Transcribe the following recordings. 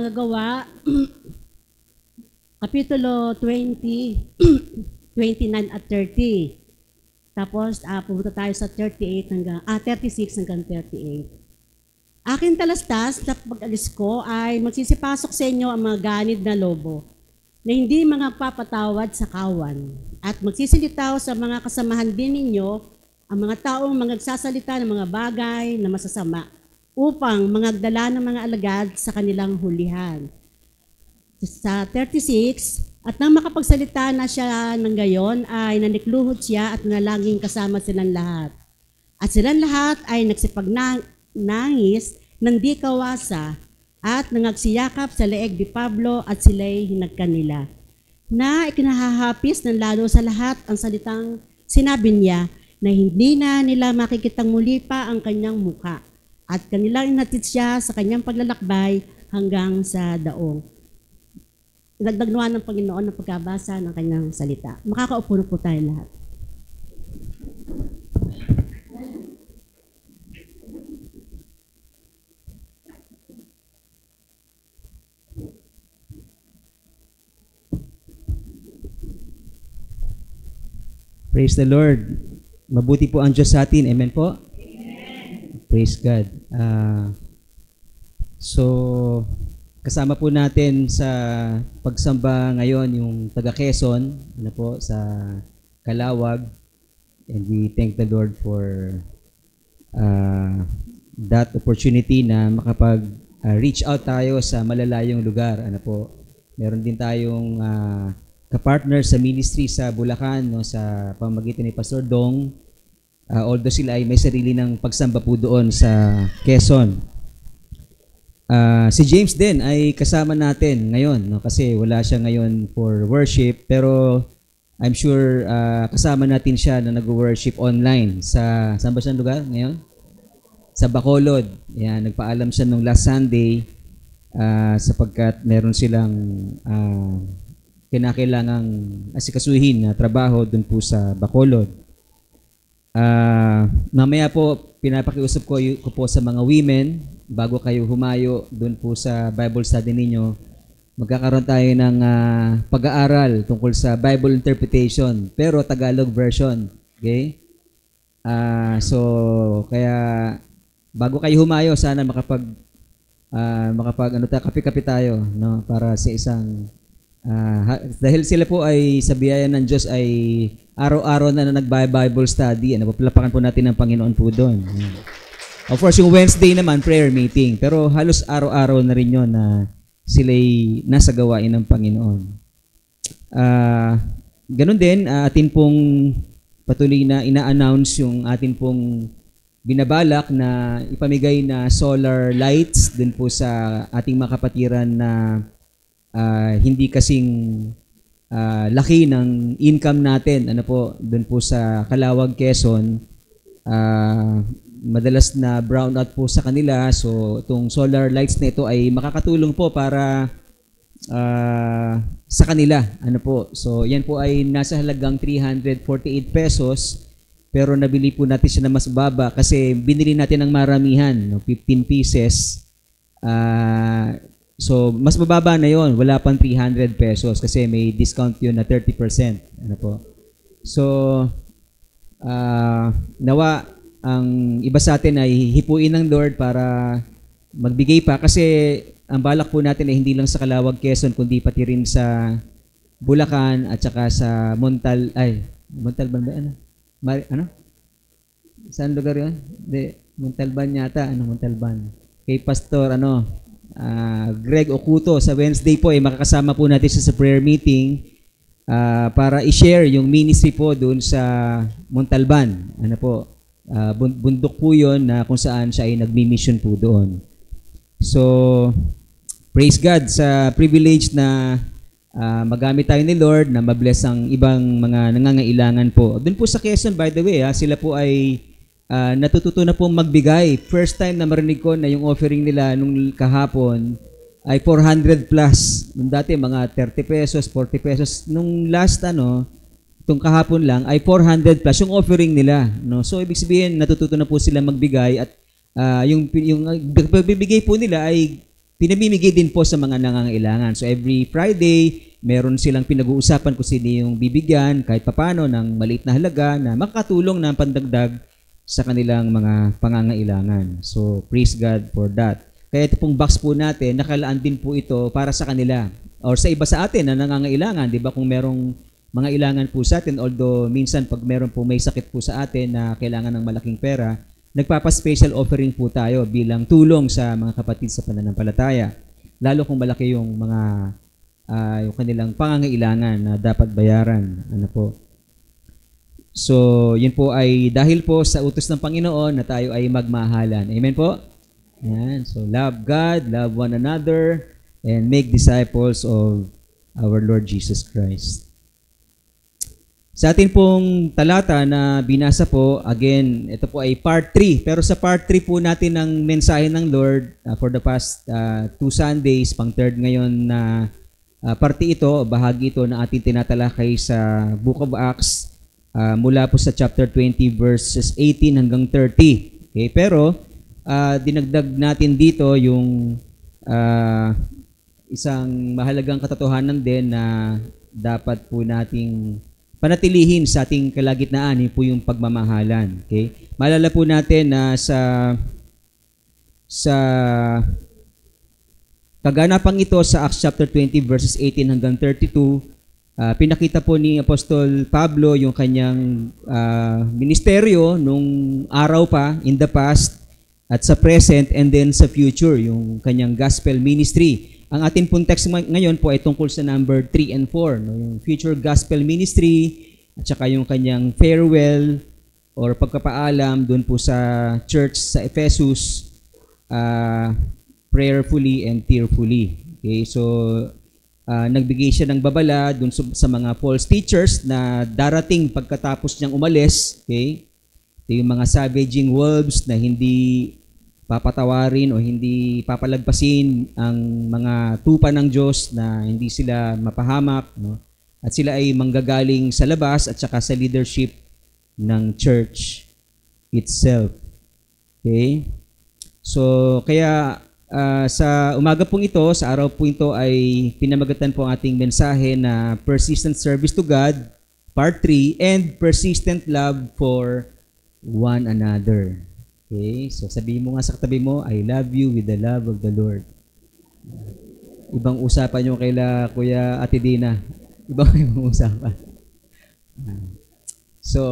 mga gawa, Kapitulo 20, 29 at 30. Tapos, pumunta tayo sa 36 hanggang 38. Aking talastas na pag-alis ko ay magsisipasok sa inyo ang mga ganid na lobo na hindi mga papatawad sa kawan at magsisilitaw sa mga kasamahan din ninyo ang mga taong magsasalita ng mga bagay na masasama upang mangagdala ng mga alagad sa kanilang hulihan. Sa 36, at nang makapagsalita na siya ng gayon ay nanikluhod siya at nalanging kasama silang lahat. At silang lahat ay nangis ng di kawasa at nangagsiyakap sa leeg ni Pablo at sila'y hinagkanila. Na ikinahahapis ng lalo sa lahat ang salitang sinabi niya na hindi na nila makikitang muli pa ang kanyang muka at kanilang inatid siya sa kanyang paglalakbay hanggang sa daong. Nagdagnawa ng Panginoon ng pagkabasa ng kanyang salita. Makakaupo na po tayo lahat. Praise the Lord. Mabuti po ang Diyos sa atin. Amen po? Amen. Praise God. Kasama po natin sa pagsamba ngayon yung taga Quezon, po, sa Calawag. And we thank the Lord for that opportunity na makapag-reach out tayo sa malalayong lugar. Po, meron din tayong kapartner sa ministry sa Bulacan, no, sa pamamagitan ni Pastor Dong. Although sila ay may sarili ng pagsamba po doon sa Quezon. Si James din ay kasama natin ngayon, no, kasi wala siya ngayon for worship, pero I'm sure kasama natin siya na nag-worship online sa saan ba siyang lugar ngayon? Sa Bacolod. Yan, nagpaalam siya nung last Sunday sapagkat meron silang kinakailangang asikasuhin na trabaho dun po sa Bacolod. Mamaya po, pinapakiusap ko po sa mga women, bago kayo humayo dun po sa Bible study ninyo, magkakaroon tayo ng pag-aaral tungkol sa Bible interpretation, pero Tagalog version. Okay? Kaya bago kayo humayo, sana kape-kape tayo, no, para sa isang dahil sila po ay sa biyaya ng Diyos ay araw-araw na nag-Bible study. Palapakan po natin ang Panginoon po doon. Of course, yung Wednesday naman, prayer meeting. Pero halos araw-araw na rin yun na sila'y nasa gawain ng Panginoon. Ganun din, atin pong patuloy na ina-announce yung atin pong binabalak na ipamigay na solar lights din po sa ating mga kapatiran na hindi kasing laki ng income natin. Doon po sa Calawag, Quezon. Madalas na brownout po sa kanila. So, itong solar lights na ito ay makakatulong po para sa kanila. So, yan po ay nasa halagang 348 pesos. Pero nabili po natin siya na mas baba kasi binili natin ng maramihan, 15 pieces. So, mas mababa na yon, wala pang 300 pesos kasi may discount yun na 30%. So, nawa ang iba sa atin ay hipuin ng Lord para magbigay pa kasi ang balak po natin ay hindi lang sa Calawag, Quezon, kundi pati rin sa Bulacan at saka sa Montalban ba? Saan lugar yun? Montalban yata. Montalban? Kay Pastor, Greg Okuto sa Wednesday po ay makakasama po natin siya sa prayer meeting para i-share yung ministry po doon sa Montalban. Bundok po yun na kung saan siya ay nagmi-mission po doon. So, praise God sa privilege na magamit tayo ni Lord na mabless ang ibang mga nangangailangan po. Doon po sa Quezon, by the way, sila po ay natututo na po magbigay. First time na marinig ko na yung offering nila nung kahapon ay 400 plus. Nung dati mga 30 pesos, 40 pesos. Nung last itong kahapon lang ay 400 plus yung offering nila. So ibig sabihin natututo na po sila magbigay at yung pagbibigay po nila ay pinamimigay din po sa mga nangangailangan. So every Friday, meron silang pinag-uusapan kung sino yung bibigyan kahit papano ng maliit na halaga na makakatulong na pandagdag sa kanilang mga pangangailangan. So praise God for that. Kaya ito pong box po natin, nakalaan din po ito para sa kanila or sa iba sa atin na nangangailangan. Di ba kung merong mga ilangan po sa atin, although minsan pag meron po may sakit po sa atin na kailangan ng malaking pera, nagpapa-special offering po tayo bilang tulong sa mga kapatid sa pananampalataya. Lalo kung malaki yung mga yung kanilang pangangailangan na dapat bayaran. Ano po? So, yun po ay dahil po sa utos ng Panginoon na tayo ay magmahalan. Amen po? Yan. So, love God, love one another, and make disciples of our Lord Jesus Christ. Sa atin pong talata na binasa po, again, ito po ay part 3. Pero sa part 3 po natin ng mensahe ng Lord for the past 2 Sundays, pang third ngayon na parte ito, bahagi ito na ating tinatalakay sa Book of Acts mula po sa chapter 20 verses 18 hanggang 30. Okay? Pero dinagdag natin dito yung isang mahalagang katotohanan din na dapat po nating panatilihin sa ating kalagitnaan, yun po yung pagmamahalan. Okay? Maalala po natin na sa kaganapang ito sa Acts chapter 20 verses 18 hanggang 32, pinakita po ni Apostol Pablo yung kanyang ministeryo nung araw pa, in the past, at sa present, and then sa future, yung kanyang gospel ministry. Ang ating pong text ngayon po ay tungkol sa number 3 and 4, no? Yung future gospel ministry at saka yung kanyang farewell or pagpapaalam doon po sa church sa Ephesus, prayerfully and tearfully. Okay, so nagbigay siya ng babala doon sa mga false teachers na darating pagkatapos niyang umalis. Okay, yung mga savaging wolves na hindi papatawarin o hindi papalagpasin ang mga tupa ng Diyos, na hindi sila mapahamak, no? At sila ay manggagaling sa labas at saka sa leadership ng church itself. Okay? So, kaya sa umaga pong ito, sa araw po ito ay pinamagatan po ang ating mensahe na persistent service to God, part 3, and persistent love for one another. Okay, so sabihin mo nga sa katabi mo, I love you with the love of the Lord. Ibang usapan nyo kaila Kuya Ate Dina. Ibang usapan. So,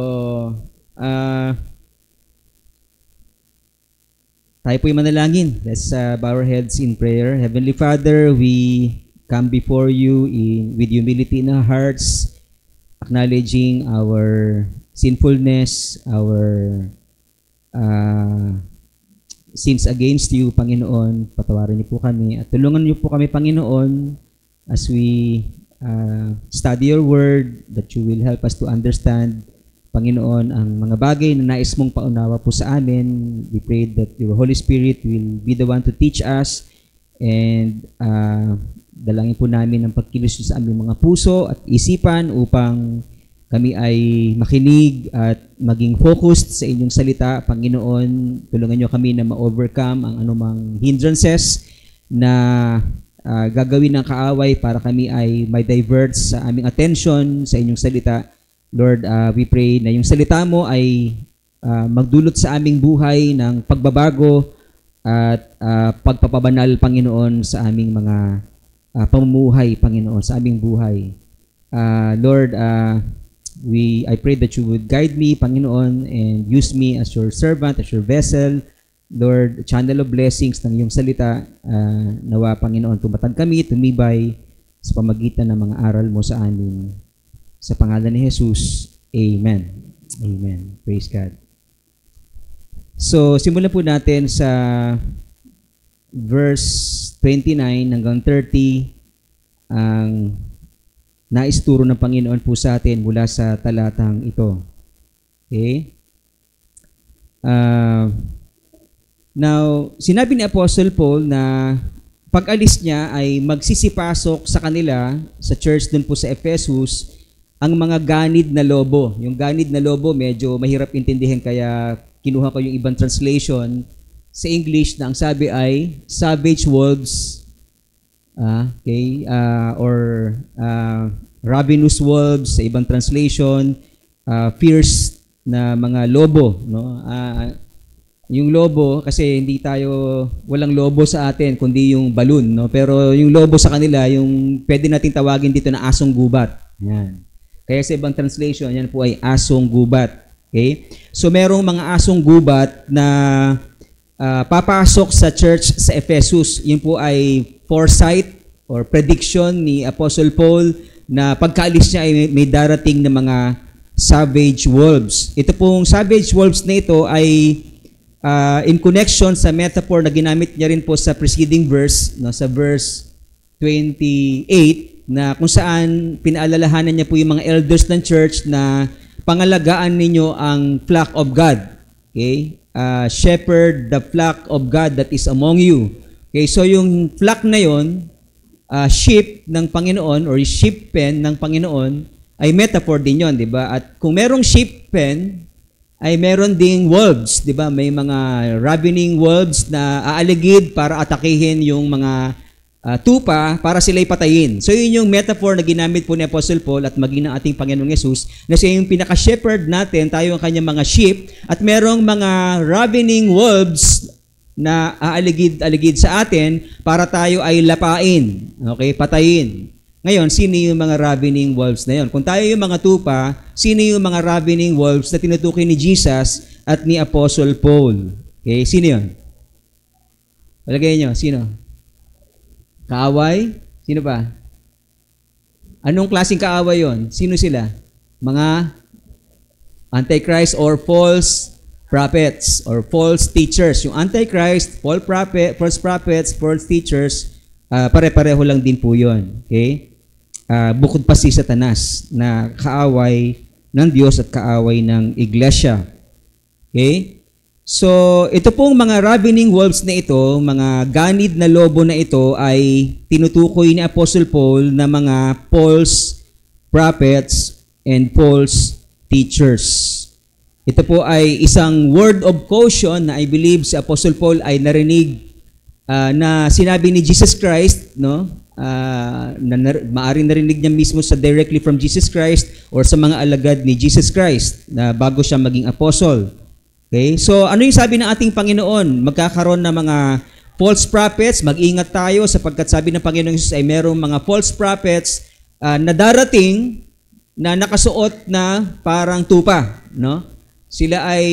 tayo po'y manalangin. Let's bow our heads in prayer. Heavenly Father, we come before you with humility in our hearts, acknowledging our sinfulness, our sins against you, Panginoon. Patawarin niyo po kami at tulungan niyo po kami, Panginoon, as we study your word, that you will help us to understand, Panginoon, ang mga bagay na nais mong paunawa po sa amin. We pray that your Holy Spirit will be the one to teach us, and dalangin po namin ang pagkilos sa aming mga puso at isipan upang kami ay makinig at maging focused sa inyong salita. Panginoon, tulungan niyo kami na ma-overcome ang anumang hindrances na gagawin ng kaaway para kami ay may divert sa aming attention sa inyong salita. Lord, we pray na yung salita mo ay magdulot sa aming buhay ng pagbabago at pagpapabanal, Panginoon, sa aming mga pamumuhay, Panginoon, sa aming buhay. Lord, I pray that you would guide me, Panginoon, and use me as your servant, as your vessel. Lord, channel of blessings ng iyong salita. Nawa, Panginoon, tumatag kami, tumibay sa pamagitan ng mga aral mo sa amin. Sa pangalan ni Jesus, Amen. Amen. Praise God. So, simulan po natin sa verse 29 hanggang 30, ang naisturo ng Panginoon po sa atin mula sa talatang ito. Okay? Now, sinabi ni Apostle Paul na pag-alis niya ay magsisipasok sa kanila, sa church dun po sa Ephesus, ang mga ganid na lobo. Yung ganid na lobo, medyo mahirap intindihin, kaya kinuha ko yung ibang translation sa English na ang sabi ay savage wolves, or ravenous wolves sa ibang translation, fierce na mga lobo, no? Yung lobo, kasi walang lobo sa atin kundi yung balloon, no? Pero yung lobo sa kanila, yung pwede nating tawagin dito na asong gubat. Yan. Kaya sa ibang translation, yan po ay asong gubat. Okay? So merong mga asong gubat na papasok sa church sa Ephesus. Yun po ay foresight or prediction ni Apostle Paul na pagkaalis niya ay may darating na mga savage wolves. Ito pong savage wolves na ito ay in connection sa metaphor na ginamit niya rin po sa preceding verse, no, sa verse 28, na kung saan pinaalalahanan niya po yung mga elders ng church na pangalagaan ninyo ang flock of God. Okay? Shepherd the flock of God that is among you. Okay, so yung flock na yon, sheep ng Panginoon or sheep pen ng Panginoon, ay metaphor din yon, di ba? At kung merong sheep pen, ay meron ding wolves, di ba? May mga ravening wolves na aaligid para atakihin yung mga tupa para sila'y patayin. So yun yung metaphor na ginamit po ni Apostle Paul at maging ng ating Panginoong Yesus, na siya yung pinaka-shepherd natin, tayo ang kanyang mga sheep, at merong mga ravening wolves na aaligid sa atin para tayo ay lapain, okay, patayin. Ngayon, sino yung mga ravening wolves na yon? Kung tayo yung mga tupa, sino yung mga ravening wolves na tinutukoy ni Jesus at ni Apostle Paul? Okay, sino yun? Palagay nyo, sino? Kaaway? Sino pa? Anong klaseng kaaway yon? Sino sila? Mga Antichrist or false prophets or false teachers. Yung Antichrist, false prophets, false teachers, pare-pareho lang din po yun. Okay? Bukod pa si Satanas na kaaway ng Diyos at kaaway ng Iglesia. Okay? So, ito pong mga ravening wolves na ito, mga ganid na lobo na ito ay tinutukoy ni Apostle Paul na mga false prophets and false teachers. Ito po ay isang word of caution na I believe si Apostle Paul ay narinig na sinabi ni Jesus Christ, no? Maaring narinig niya mismo directly from Jesus Christ or sa mga alagad ni Jesus Christ na bago siya maging apostle. Okay? So, ano yung sabi ng ating Panginoon? Magkakaroon ng mga false prophets, mag-ingat tayo sapagkat sabi ng Panginoon Jesus ay merong mga false prophets na darating na nakasuot na parang tupa, no? Sila ay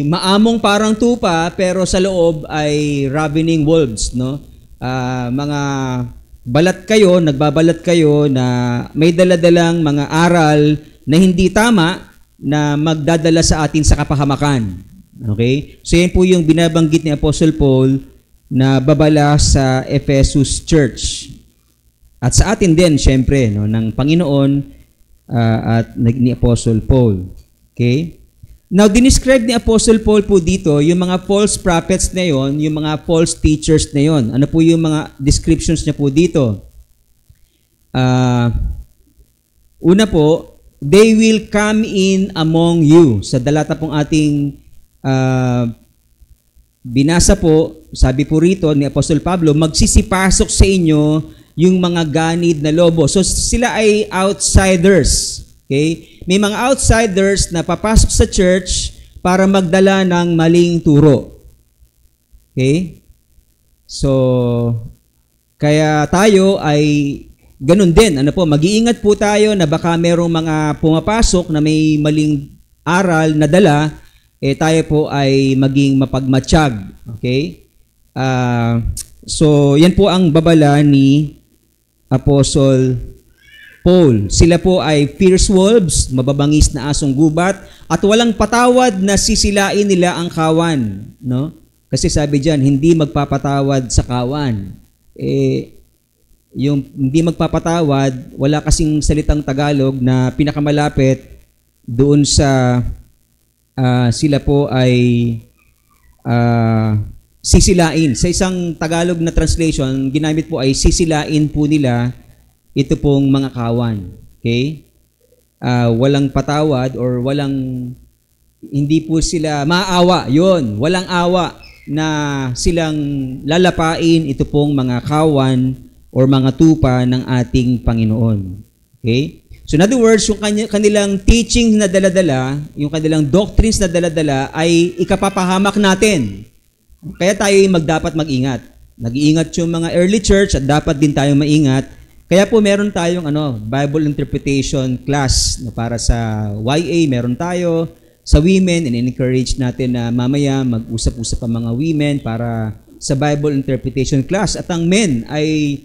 maamong parang tupa pero sa loob ay ravening wolves, no? Mga nagbabalat kayo na may daladalang mga aral na hindi tama na magdadala sa atin sa kapahamakan. Okay? So yan po yung binabanggit ni Apostle Paul na babala sa Ephesus Church. At sa atin din, syempre, no, ng Panginoon at ni Apostle Paul. Okay? Now, dinescribe ni Apostle Paul po dito, yung mga false prophets na yon, yung mga false teachers na yon. Ano po yung mga descriptions niya po dito? Una po, they will come in among you. Sa dalata pong ating binasa po, sabi po rito ni Apostle Pablo, magsisipasok sa inyo yung mga ganid na lobo. So sila ay outsiders. Okay? May mga outsiders na papasok sa church para magdala ng maling turo. Okay? So, kaya tayo ay ganun din. Ano po, mag-iingat po tayo na baka merong mga pumapasok na may maling aral na dala, tayo po ay maging mapagmatsyag. Okay? So, yan po ang babala ni Apostle Paul. Sila po ay fierce wolves, mababangis na asong gubat, at walang patawad na sisilain nila ang kawan. No? Kasi sabi diyan, hindi magpapatawad sa kawan. Yung hindi magpapatawad, wala kasing salitang Tagalog na pinakamalapit doon sa sila po ay sisilain. Sa isang Tagalog na translation, ginamit po ay sisilain po nila ito pong mga kawan. Okay? Walang patawad or hindi po sila maawa. Yun, walang awa. na silang lalapain ito pong mga kawan or mga tupa ng ating Panginoon. Okay? So in other words, yung kanilang teaching na daladala, yung kanilang doctrines na daladala ay ikapapahamak natin. Kaya tayo dapat mag-ingat. Nag-iingat yung mga early church at dapat din tayo maingat. Kaya po meron tayong Bible interpretation class na para sa YA, meron tayo sa women, and encourage natin na mamaya mag-usap-usap ang mga women para sa Bible interpretation class. At ang men ay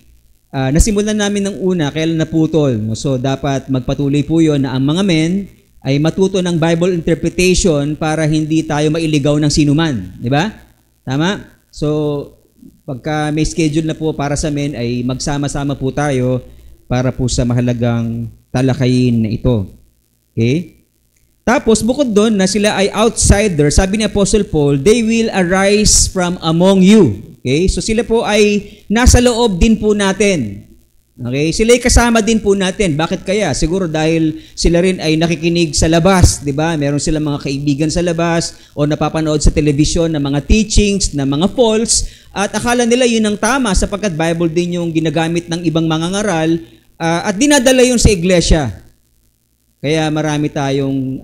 nasimulan namin ng una, kaya naputol. So, dapat magpatuloy po yun na ang mga men ay matuto ng Bible interpretation para hindi tayo mailigaw ng sinuman. Di ba? Tama? So, pagka may schedule na po para sa men, ay magsama-sama po tayo para po sa mahalagang talakayin na ito. Okay? Tapos, bukod doon na sila ay outsider, sabi ni Apostle Paul, they will arise from among you. Okay? So sila po ay nasa loob din po natin. Okay? Sila ay kasama din po natin. Bakit kaya? Siguro dahil sila rin ay nakikinig sa labas, di ba? Meron silang mga kaibigan sa labas o napapanood sa telebisyon ng mga teachings, na mga false, at akala nila yun ang tama sapagkat Bible din yung ginagamit ng ibang mga ngaral at dinadala yun sa iglesia. Kaya marami tayong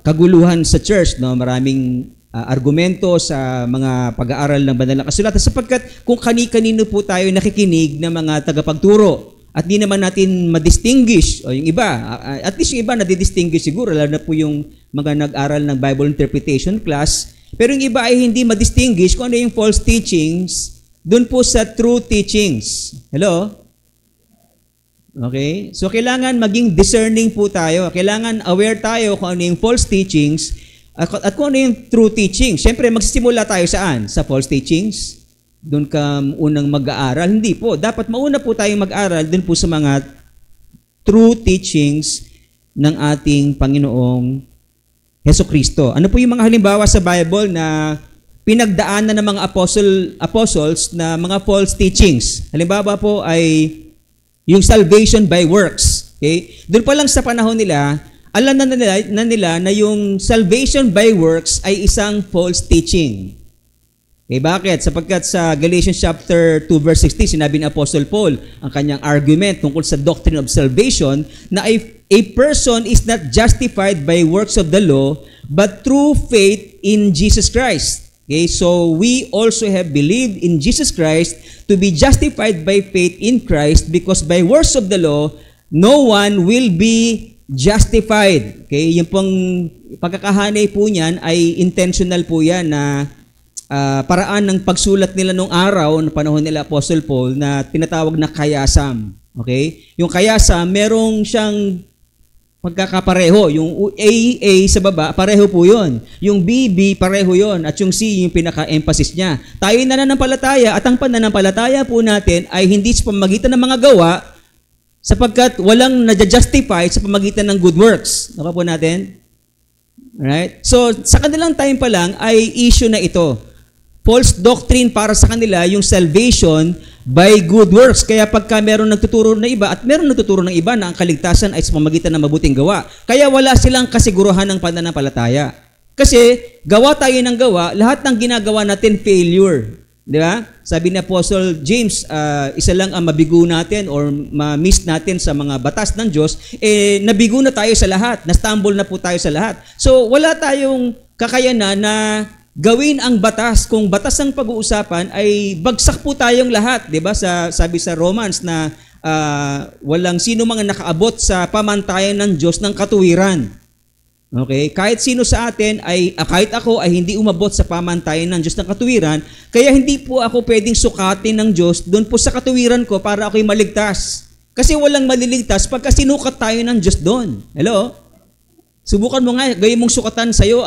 kaguluhan sa church, no? Maraming argumento sa mga pag-aaral ng banal na kasulatan sapagkat kung kani-kanino po tayo nakikinig ng mga tagapagturo at di naman natin ma-distinguish o yung iba, at least yung iba nadidistinguish siguro, lalo na po yung mga nag-aral ng Bible interpretation class, pero yung iba ay hindi ma-distinguish kung ano yung false teachings dun po sa true teachings. Hello? Okay? So kailangan maging discerning po tayo, kailangan aware tayo kung ano yung false teachings at kung ano yung true teaching. Siyempre, magsisimula tayo saan? Sa false teachings? Doon ka unang mag-aaral? Hindi po. Dapat mauna po tayong mag-aaral doon po sa mga true teachings ng ating Panginoong Hesukristo. Ano po yung mga halimbawa sa Bible na pinagdaanan ng mga apostles na mga false teachings? Halimbawa po ay yung salvation by works. Okay? Doon pa lang sa panahon nila, alam na nila na yung salvation by works ay isang false teaching. Okay, bakit? Sapagkat sa Galatians chapter 2 verse 16, sinabi ni Apostle Paul ang kanyang argument tungkol sa doctrine of salvation na if a person is not justified by works of the law, but through faith in Jesus Christ. Okay, so we also have believed in Jesus Christ to be justified by faith in Christ, because by works of the law, no one will be justified. Okay, yung pong pagkakahanay po niyan ay intentional po yan na paraan ng pagsulat nila nung araw, na panahon nila Apostle Paul, na tinatawag na kayasam. Okay? Yung kayasam, merong siyang pagkakapareho. Yung A sa baba, pareho po yun. Yung B, pareho yun. At yung C, yung pinaka-emphasis niya. Tayo nananampalataya, at ang pananampalataya po natin ay hindi sa pamamagitan ng mga gawa, sapagkat walang na-justify sa pamamagitan ng good works. Naka po natin? Alright? So, sa kanilang time pa lang ay issue na ito. False doctrine para sa kanila yung salvation by good works. Kaya pagka meron nagtuturo na iba at meron nagtuturo ng iba na ang kaligtasan ay sa pamamagitan ng mabuting gawa, kaya wala silang kasiguruhan ng pananampalataya. Kasi gawa tayo ng gawa, lahat ng ginagawa natin failure. Di ba? Sabi ni Apostle James, isa lang ang mabigo natin or ma-miss natin sa mga batas ng Diyos, nabigo na tayo sa lahat, na-stumble na po tayo sa lahat. So, wala tayong kakayanan na gawin ang batas. Kung batas ang pag-uusapan, ay bagsak po tayong lahat. Di ba? Sabi sa Romans na walang sino mga nakaabot sa pamantayan ng Diyos ng katuwiran. Okay? Kahit sino sa atin ay, kahit ako ay hindi umabot sa pamantayan ng Diyos ng katuwiran, kaya hindi po ako pwedeng sukatin ng Diyos doon po sa katuwiran ko para ako'y maligtas. Kasi walang maliligtas pagka sinukat tayo ng Diyos doon. Hello? Subukan mo nga, gawin mong sukatan sa'yo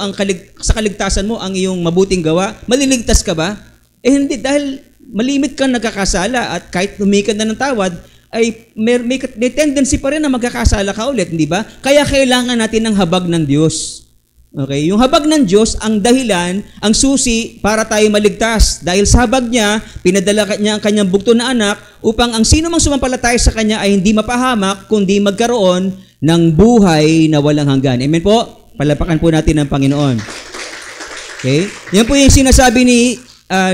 sa kaligtasan mo ang iyong mabuting gawa. Maliligtas ka ba? Hindi, dahil malimit kang nagkakasala at kahit humikan na ng tawad, ay may tendency pa rin na magkakasala ka ulit, hindi ba? Kaya kailangan natin ng habag ng Diyos. Okay? Yung habag ng Diyos, ang dahilan, ang susi para tayo maligtas. Dahil sa habag niya, pinadala niya ang kanyang bugto na anak upang ang sino mang sumampalataya sa kanya ay hindi mapahamak, kundi magkaroon ng buhay na walang hanggan. Amen po? Palapakan po natin ang Panginoon. Okay? Yan po yung sinasabi ni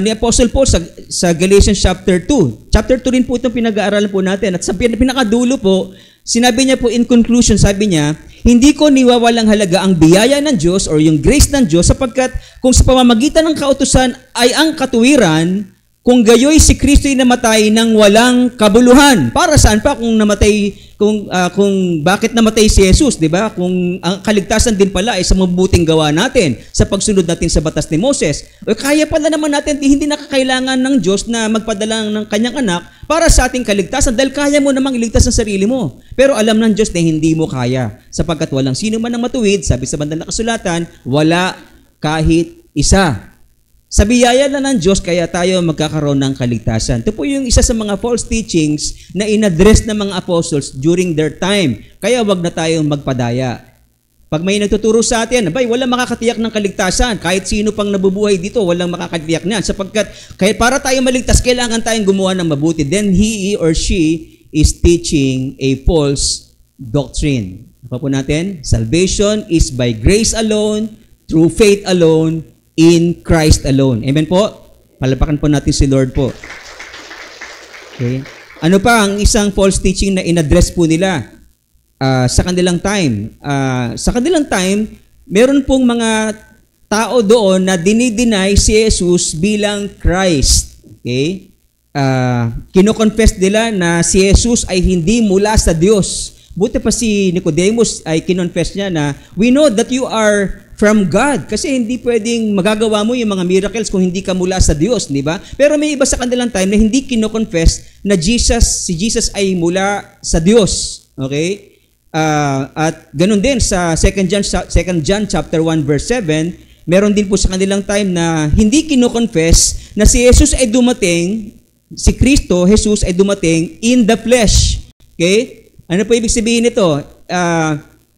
Apostle Paul sa Galatians chapter 2. Chapter 2 rin po itong pinag-aaralan po natin. At sa pinakadulo po, sinabi niya po in conclusion, sabi niya, hindi ko niwawalang halaga ang biyaya ng Diyos or yung grace ng Diyos sapagkat kung sa pamamagitan ng kautusan ay ang katuwiran, kung gayoy si Kristo'y namatay ng walang kabuluhan. Para saan pa kung namatay, kung bakit namatay si Jesus, di ba? Kung ang kaligtasan din pala ay sa mabubuting gawa natin, sa pagsunod natin sa batas ni Moses. O kaya pala naman natin, hindi nakakailangan ng Diyos na magpadala ng kanyang anak para sa ating kaligtasan dahil kaya mo namang iligtas ang sarili mo. Pero alam ng Diyos na hindi mo kaya sapagkat walang sino man ang matuwid, sabi sa bandang kasulatan, wala kahit isa. Sa biyaya na ng Diyos, kaya tayo magkakaroon ng kaligtasan. Ito po yung isa sa mga false teachings na inaddress ng mga apostles during their time. Kaya wag na tayong magpadaya. Pag may nagtuturo sa atin, walang makakatiyak ng kaligtasan. Kahit sino pang nabubuhay dito, walang makakatiyak niyan. Sapagkat kahit para tayo maligtas, kailangan tayong gumawa ng mabuti. Then he or she is teaching a false doctrine. Apa po natin? Salvation is by grace alone, through faith alone, in Christ alone. Amen po? Palapakan po natin si Lord po. Okay. Ano pa ang isang false teaching na inaddress po nila sa kanilang time? Sa kanilang time, meron pong mga tao doon na dinideny si Jesus bilang Christ. Okay? Kino-confess nila na si Jesus ay hindi mula sa Diyos. Buti pa si Nicodemus ay kinonfess niya na, we know that you are from God. Kasi hindi pwedeng magagawa mo yung mga miracles kung hindi ka mula sa Diyos, di ba? Pero may iba sa kanilang time na hindi kino-confess na si Jesus ay mula sa Diyos. Okay? At ganun din sa 2 John chapter 1 verse 7, meron din po sa kanilang time na hindi kino-confess na si Jesus ay dumating, si Kristo, Jesus ay dumating in the flesh. Okay? Ano po ibig sabihin nito?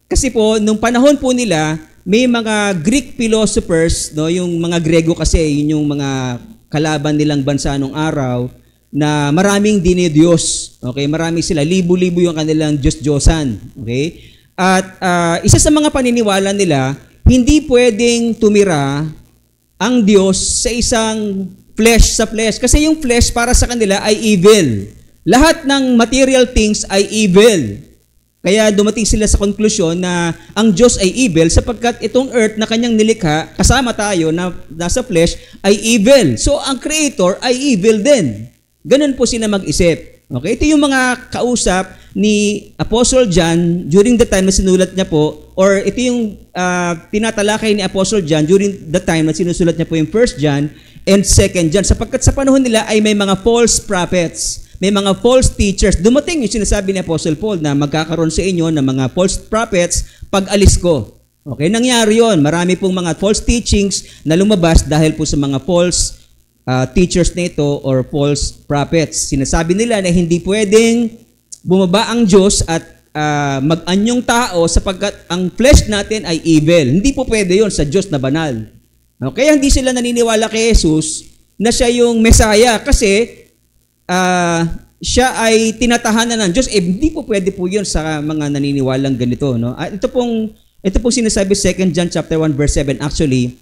Kasi po, nung panahon po nila, may mga Greek philosophers, no, yung mga Grego kasi, yun yung mga kalaban nilang bansa nung araw, na maraming dinidiyos. Okay? Marami sila, libo-libo yung kanilang Diyos-Diyosan. Okay? At isa sa mga paniniwala nila, hindi pwedeng tumira ang Diyos sa isang flesh sa flesh. Kasi yung flesh para sa kanila ay evil. Lahat ng material things ay evil. Kaya dumating sila sa konklusyon na ang Diyos ay evil sapagkat itong earth na kanyang nilikha, kasama tayo na nasa flesh, ay evil. So ang creator ay evil din. Ganun po sila mag-isip. Okay? Ito yung mga kausap ni Apostle John during the time na sinulat niya po, or ito yung tinatalakay ni Apostle John during the time na sinusulat niya po yung 1 John and 2 John. Sapagkat sa panahon nila ay may mga false prophets. May mga false teachers. Dumating yung sinasabi ni Apostle Paul na magkakaroon sa inyo ng mga false prophets pag alis ko. Okay, nangyari yon. Marami pong mga false teachings na lumabas dahil po sa mga false teachers nito or false prophets. Sinasabi nila na hindi pwedeng bumaba ang Diyos at mag-anyong tao sapagkat ang flesh natin ay evil. Hindi po pwede yon sa Diyos na banal. Okay, hindi sila naniniwala kay Jesus na siya yung Messiah kasi siya ay tinatahanan ng Diyos. Hindi po pwede po yun sa mga naniniwalang ganito. No? Ito pong sinasabi 2 John chapter 1 verse 7. Actually,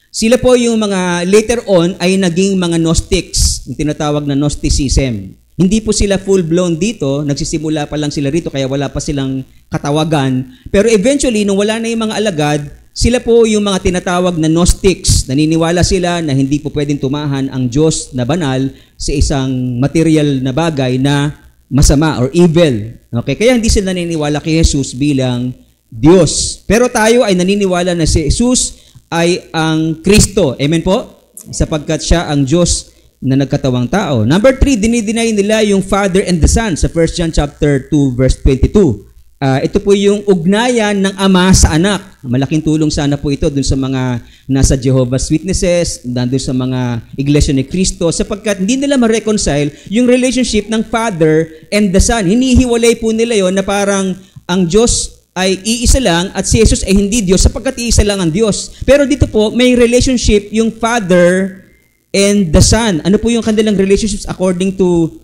sila po yung mga later on ay naging mga Gnostics, yung tinatawag na Gnosticism. Hindi po sila full-blown dito, nagsisimula pa lang sila rito kaya wala pa silang katawagan. Pero eventually, nung wala na yung mga alagad, sila po yung mga tinatawag na Gnostics. Naniniwala sila na hindi po pwedeng tumahan ang Diyos na banal sa isang material na bagay na masama or evil. Okay? Kaya hindi sila naniniwala kay Jesus bilang Diyos. Pero tayo ay naniniwala na si Jesus ay ang Kristo. Amen po? Sapagkat siya ang Diyos na nagkatawang tao. Number 3, dinideny nila yung Father and the Son sa 1 John chapter 2 verse 22. Ito po yung ugnayan ng Ama sa Anak. Malaking tulong sana po ito dun sa mga nasa Jehovah's Witnesses, dun sa mga Iglesia ni Cristo, sapagkat hindi nila ma-reconcile yung relationship ng Father and the Son. Hinihiwalay po nila yon na parang ang Diyos ay iisa lang at si Jesus ay hindi Diyos sapagkat iisa lang ang Diyos. Pero dito po, may relationship yung Father and the Son. Ano po yung kanilang relationships according to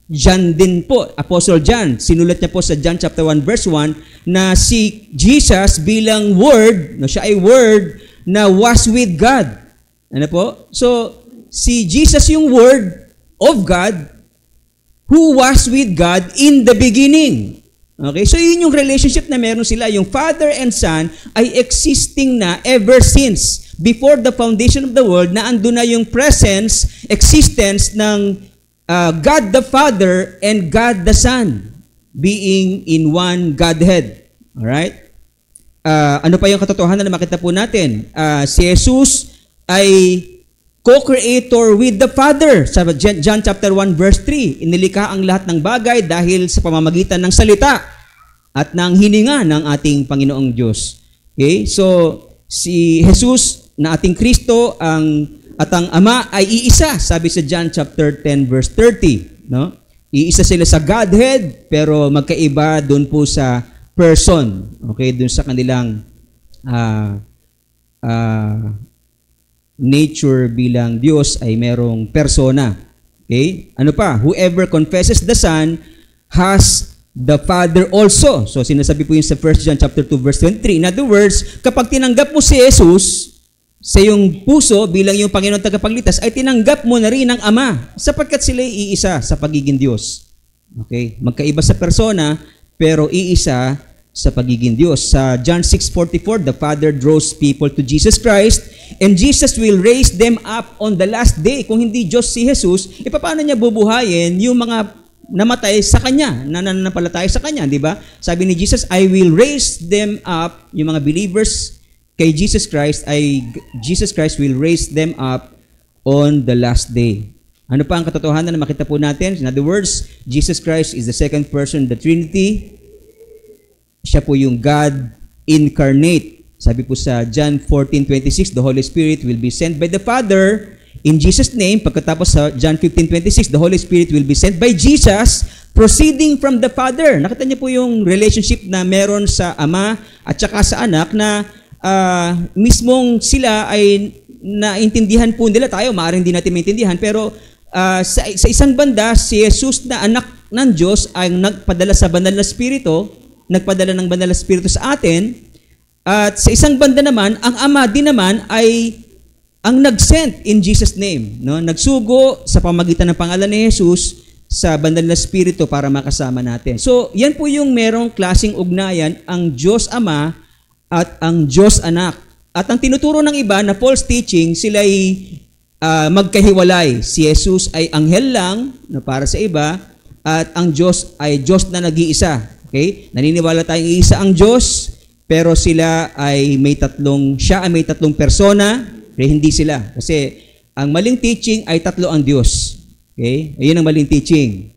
John din po, Apostle John. Sinulat niya po sa John chapter 1 verse 1 na si Jesus bilang Word, no, siya ay Word, na was with God. Ano po? So, si Jesus yung Word of God who was with God in the beginning. Okay? So, yun yung relationship na meron sila. Yung Father and Son ay existing na ever since before the foundation of the world na ando na yung presence, existence ng God the Father and God the Son being in one Godhead. Alright? Ano pa yung katotohanan na makita po natin? Si Jesus ay co-creator with the Father. Sa John chapter 1 verse 3, inilikha ang lahat ng bagay dahil sa pamamagitan ng salita at ng hininga ng ating Panginoong Diyos. Okay? So, si Jesus na ating Kristo at ang Ama ay iisa, sabi sa John chapter 10 verse 30, no? Iisa sila sa Godhead pero magkaiba doon po sa person. Okay, doon sa kanilang nature bilang Diyos ay merong persona. Okay? Ano pa? Whoever confesses the Son has the Father also. So sinasabi po yun sa 1 John chapter 2 verse 23. In other words, kapag tinanggap mo si Jesus sa iyong puso bilang iyong Panginoon tagapagligtas, ay tinanggap mo na rin ang Ama sapagkat sila ay iisa sa pagiging Diyos. Okay? Magkaiba sa persona pero iisa sa pagiging Diyos. Sa John 6:44, the Father draws people to Jesus Christ and Jesus will raise them up on the last day. Kung hindi Diyos si Jesus, paano niya bubuhayin yung mga namatay sa Kanya, nananampalataya sa Kanya, di ba? Sabi ni Jesus, I will raise them up, yung mga believers kay Jesus Christ, Jesus Christ will raise them up on the last day. Ano pa ang katotohanan na makita po natin? In other words, Jesus Christ is the second person of the Trinity. Siya po yung God incarnate. Sabi po sa John 14:26, the Holy Spirit will be sent by the Father in Jesus' name. Pagkatapos sa John 15:26, the Holy Spirit will be sent by Jesus proceeding from the Father. Nakita niyo po yung relationship na meron sa Ama at saka sa Anak na mismong sila ay naintindihan po nila. Tayo, maaaring hindi natin maintindihan. Pero sa isang banda, si Jesus na anak ng Diyos ay nagpadala sa banal na Espiritu, nagpadala ng banal na Espiritu sa atin. At sa isang banda naman, ang Ama din naman ay ang nag-sent in Jesus' name. No? Nagsugo sa pamagitan ng pangalan ni Jesus sa banal na Espiritu para makasama natin. So, yan po yung merong klaseng ugnayan, ang Diyos Ama at ang Diyos Anak. At ang tinuturo ng iba na false teaching, sila ay magkahiwalay. Si Jesus ay anghel lang na para sa iba at ang Diyos ay Diyos na nag-iisa. Okay? Naniniwala tayong iisa ang Diyos, pero siya ay may tatlong persona, pero hindi sila. Kasi ang maling teaching ay tatlo ang Diyos. Okay? Ayun ang maling teaching.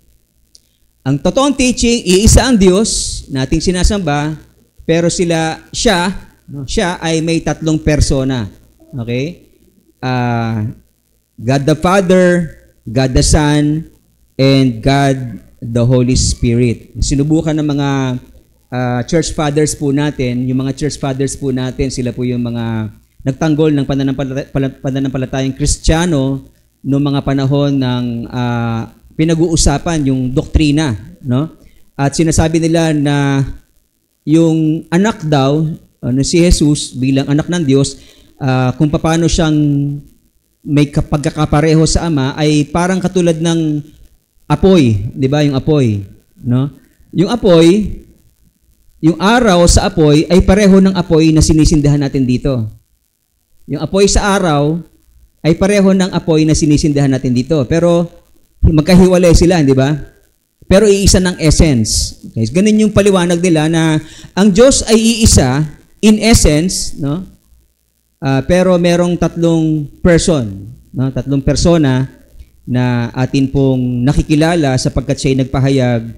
Ang totoong teaching, iisa ang Diyos na ating sinasamba, pero siya ay may tatlong persona. Okay? God the Father, God the Son, and God the Holy Spirit. Sinubukan ng mga church fathers po natin, yung mga church fathers po natin, sila po yung mga nagtanggol ng pananampalatayang Kristiyano noong mga panahon ng pinag-uusapan yung doktrina, no? At sinasabi nila na yung anak daw, si Jesus bilang anak ng Diyos, kung paano siyang may pagkakapareho sa Ama ay parang katulad ng apoy, 'di ba? Yung apoy, no? Yung apoy, yung araw sa apoy ay pareho ng apoy na sinisindihan natin dito. Yung apoy sa araw ay pareho ng apoy na sinisindihan natin dito. Pero magkahiwalay sila, 'di ba? Pero iisa ng essence. Okay? Ganun yung paliwanag nila na ang Diyos ay iisa in essence, no? Pero merong tatlong person, no? Tatlong persona na atin pong nakikilala sapagkat siya ay nagpahayag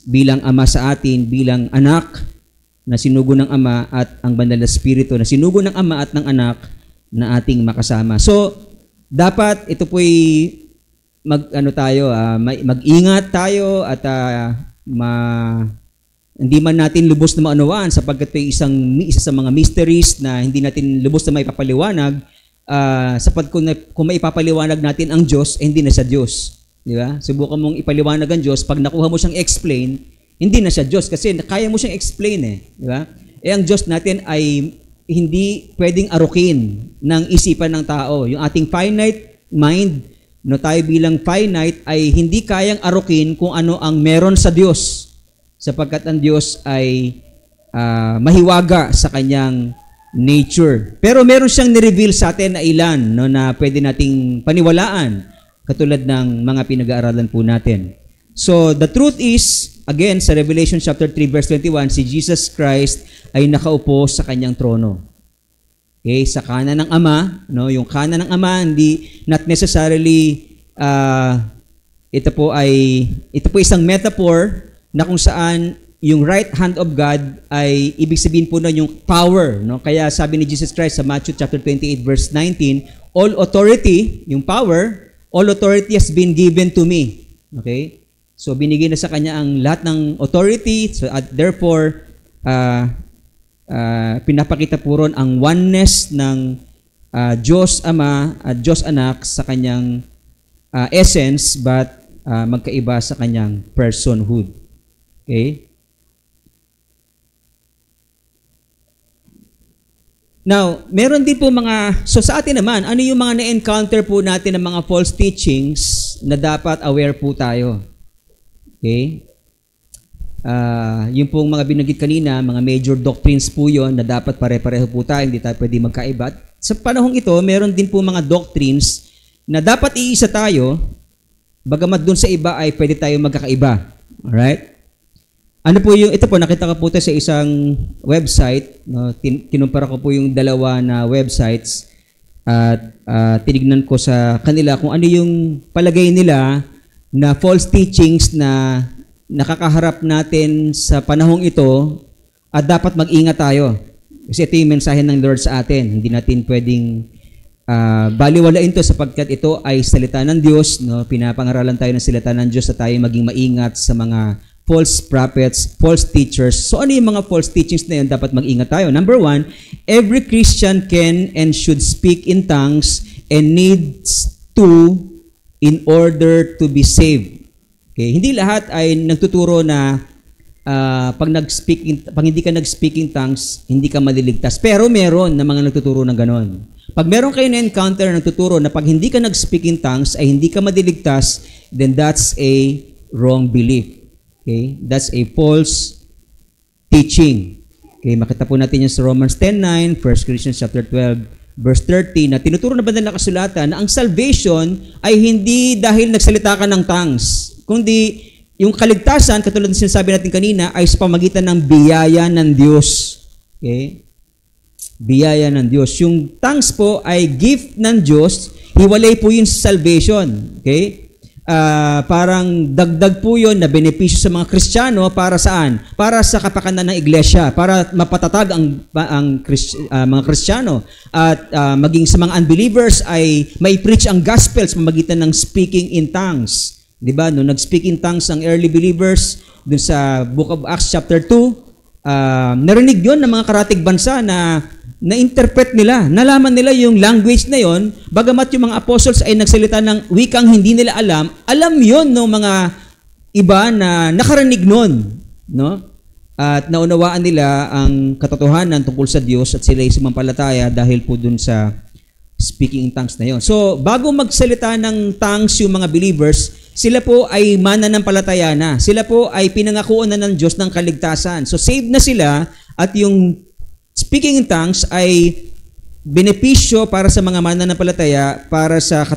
bilang Ama sa atin, bilang anak na sinugo ng Ama at ang banal na Espiritu na sinugo ng Ama at ng anak na ating makasama. So, dapat ito po'y mag-ingat tayo at hindi man natin lubos na maunawaan sapagkat ito isa sa mga mysteries na hindi natin lubos na maipapaliwanag. Sapat kung maipapaliwanag natin ang Diyos, hindi na siya Diyos. Di ba? Subukan mong ipaliwanag ang Diyos, pag nakuha mo siyang explain, hindi na siya Diyos kasi kaya mo siyang explain eh. Di ba? Ang Diyos natin ay hindi pwedeng arukin ng isipan ng tao. Yung ating finite mind, no, tayo bilang finite ay hindi kayang arukin kung ano ang meron sa Diyos, sapagkat ang Diyos ay mahiwaga sa kanyang nature. Pero meron siyang nireveal sa atin na ilan, no, na pwede nating paniwalaan, katulad ng mga pinag-aaralan po natin. So, the truth is, again, sa Revelation chapter 3, verse 21, si Jesus Christ ay nakaupo sa kanyang trono. Okay, sa kanan ng Ama, no, yung kanan ng Ama, not necessarily, ito po isang metaphor na kung saan yung right hand of God ay ibig sabihin po nun yung power, no? Kaya sabi ni Jesus Christ sa Matthew chapter 28, verse 19, all authority, yung power, all authority has been given to me. Okay? So, binigay na sa kanya ang lahat ng authority. So, therefore, pinapakita po ron ang oneness ng Diyos Ama at Diyos Anak sa kanyang essence, but magkaiba sa kanyang personhood. Okay? Now, meron din po so sa atin naman, ano yung mga na-encounter po natin ng mga false teachings na dapat aware po tayo? Okay? Yung pong mga binanggit kanina, mga major doctrines po yon na dapat pare-pareho po tayo, hindi tayo pwede magkaiba. Sa panahong ito, meron din po mga doctrines na dapat iisa tayo, bagamat dun sa iba ay pwede tayo magkakaiba. Alright? Ano po ito po, nakita ko po ito sa isang website, no? Kinumpara ko po yung dalawa na websites at tinignan ko sa kanila kung ano yung palagay nila na false teachings na nakakaharap natin sa panahong ito at dapat mag-ingat tayo. Kasi ito yung mensahe ng Lord sa atin. Hindi natin pwedeng baliwalain ito sapagkat ito ay salita ng Diyos. No? Pinapangaralan tayo ng salita ng Diyos na tayo maging maingat sa mga false prophets, false teachers. So ano yung mga false teachings na yun? Dapat mag-ingat tayo. Number 1, every Christian can and should speak in tongues and needs to in order to be saved. Okay, hindi lahat ay nagtuturo na pag hindi ka nag-speak in tongues, hindi ka maliligtas. Pero meron na mga nagtuturo ng ganon. Pag meron kayo na-encounter na nagtuturo na pag hindi ka nag-speak in tongues ay hindi ka maliligtas, then that's a wrong belief. Okay? That's a false teaching. Okay, makita po natin yan sa Romans 10:9, 1 Corinthians chapter 12, verse 30, na tinuturo na ba ng kasulatan na ang salvation ay hindi dahil nagsalita ka ng tongues, kundi yung kaligtasan, katulad ng sinasabi natin kanina, ay sa pamagitan ng biyaya ng Diyos. Okay? Biyaya ng Diyos. Yung tongues po ay gift ng Diyos, hiwalay po yun sa salvation. Okay? Parang dagdag po yun na benepisyo sa mga Kristiyano para saan? Para sa kapakanan ng iglesia, para mapatatag ang mga Kristiyano at maging sa mga unbelievers ay may preach ang gospel sa pamamagitan ng speaking in tongues. 'Di ba? No, nag-speak in tongues ang early believers dun sa Book of Acts chapter 2. Narinig 'yon ng mga karatig bansa na-interpret nila, nalaman nila yung language na yon, bagamat yung mga apostles ay nagsalita ng wikang hindi nila alam yon ng mga iba na nakarinig nun, no? At naunawaan nila ang katotohanan tungkol sa Diyos at sila ay sumampalataya dahil po dun sa speaking in tongues na yon. So, bago magsalita ng tongues yung mga believers, sila po ay mananampalataya na. Sila po ay pinangakuan na ng Diyos ng kaligtasan. So, saved na sila at yung speaking in tongues ay benepisyo para sa mga mananampalataya, para sa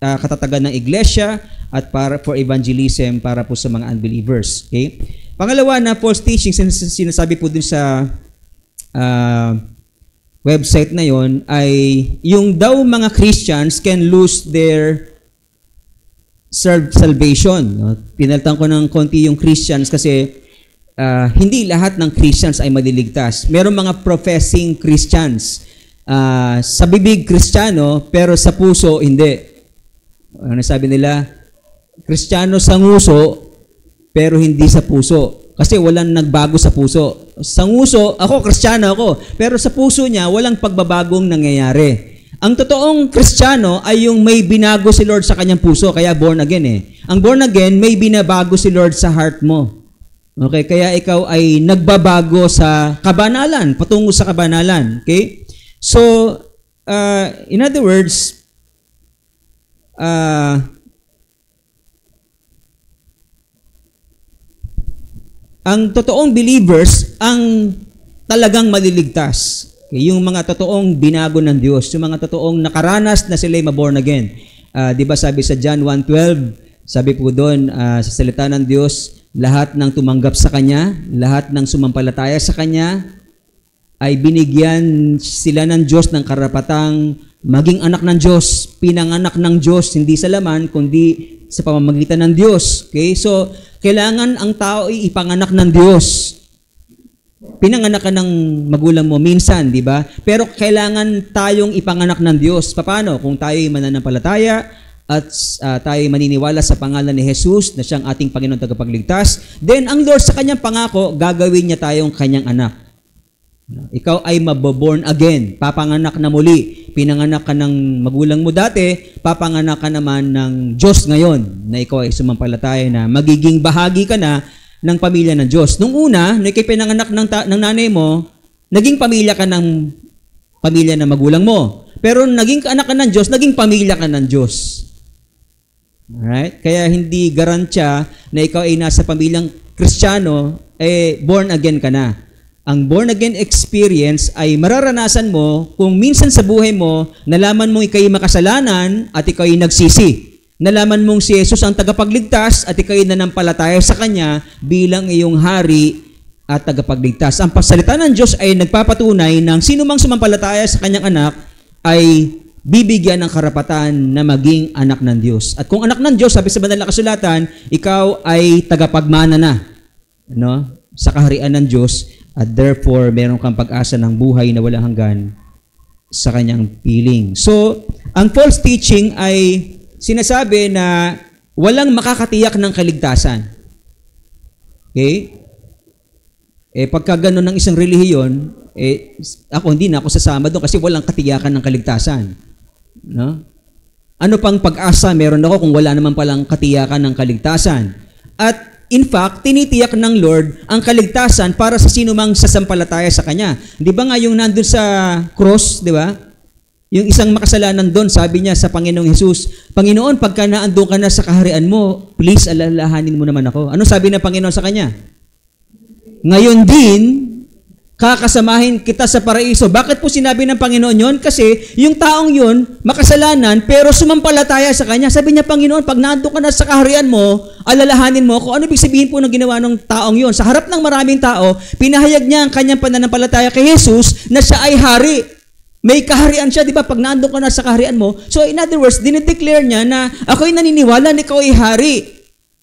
katatagan ng iglesia at para for evangelism para po sa mga unbelievers. Okay? Pangalawa na false teaching, sinasabi po dun sa website na yon ay yung daw mga Christians can lose their salvation. Pinalitan ko ng konti yung Christians kasi hindi lahat ng Christians ay maliligtas. Merong mga professing Christians. Sa bibig Kristiyano, pero sa puso hindi. Ano sabi nila? Kristiyano sa nguso, pero hindi sa puso. Kasi walang nagbago sa puso. Sa nguso, Kristiyano ako. Pero sa puso niya, walang pagbabagong nangyayari. Ang totoong Kristiyano ay yung may binago si Lord sa kanyang puso, kaya born again eh. Ang born again, may binabago si Lord sa heart mo. Okay, kaya ikaw ay nagbabago sa kabanalan, patungo sa kabanalan. Okay? So, in other words, ang totoong believers ang talagang maliligtas. Okay? Yung mga totoong binago ng Diyos, yung mga totoong nakaranas na sila'y maborn again. Di ba sabi sa John 1:12, sabi po doon sa salita ng Diyos, lahat ng tumanggap sa Kanya, lahat ng sumampalataya sa Kanya, ay binigyan sila ng Diyos ng karapatang maging anak ng Diyos, pinanganak ng Diyos, hindi sa laman, kundi sa pamamagitan ng Diyos. Okay? So, kailangan ang tao ay ipanganak ng Diyos. Pinanganak ka ng magulang mo minsan, di ba? Pero kailangan tayong ipanganak ng Diyos. Paano? Kung tayo ay mananampalataya, at tayo maniniwala sa pangalan ni Jesus na siyang ating Panginoon tagapagligtas, then ang Lord sa kanyang pangako, gagawin niya tayong kanyang anak. Ikaw ay maboborn again, papanganak na muli. Pinanganak ka ng magulang mo dati, papanganak ka naman ng Diyos ngayon na ikaw ay sumampalataya na magiging bahagi ka na ng pamilya ng Diyos. Nung una, na ikay pinanganak ng nanay mo, naging pamilya ka ng pamilya ng magulang mo. Pero naging anak ka ng Diyos, naging pamilya ka ng Diyos. Alright? Kaya hindi garantiya na ikaw ay nasa pamilyang Kristiyano, born again ka na. Ang born again experience ay mararanasan mo kung minsan sa buhay mo, nalaman mong ikaw'y makasalanan at ikaw'y nagsisi. Nalaman mong si Jesus ang tagapagligtas at ikaw'y nanampalataya sa Kanya bilang iyong hari at tagapagligtas. Ang pasalita ng Diyos ay nagpapatunay ng sino mang sumampalataya sa Kanyang anak ay bibigyan ng karapatan na maging anak ng Diyos. At kung anak ng Diyos, sabi sa banal na kasulatan, ikaw ay tagapagmana na, sa kaharian ng Diyos, at therefore, meron kang pag-asa ng buhay na walang hanggan sa kanyang piling. So, ang false teaching ay sinasabi na walang makakatiyak ng kaligtasan. Okay? Pagka gano'n ng isang relihiyon, ako hindi na ako sasama doon kasi walang katiyakan ng kaligtasan. No? Ano pang pag-asa meron ako kung wala naman palang katiyakan ng kaligtasan? At in fact, tinitiyak ng Lord ang kaligtasan para sa sino mang sasampalataya sa Kanya. Di ba nga yung nandun sa cross, di ba? Yung isang makasalanan doon, sabi niya sa Panginoong Jesus, Panginoon, pagka naandun ka na sa kaharian mo, please alalahanin mo naman ako. Ano sabi ng Panginoon sa Kanya? Ngayon din, kakasamahin kita sa paraiso. Bakit po sinabi ng Panginoon yon? Kasi yung taong yun, makasalanan, pero sumampalataya sa Kanya. Sabi niya, Panginoon, pag nandun ka na sa kaharian mo, alalahanin mo kung ano ibig sabihin po ng ginawa ng taong yun. Sa harap ng maraming tao, pinahayag niya ang kanyang pananampalataya kay Jesus na siya ay hari. May kaharian siya, di ba? Pag nandun ka na sa kaharian mo. So in other words, dinideclare niya na ako'y naniniwala na ikaw ay hari.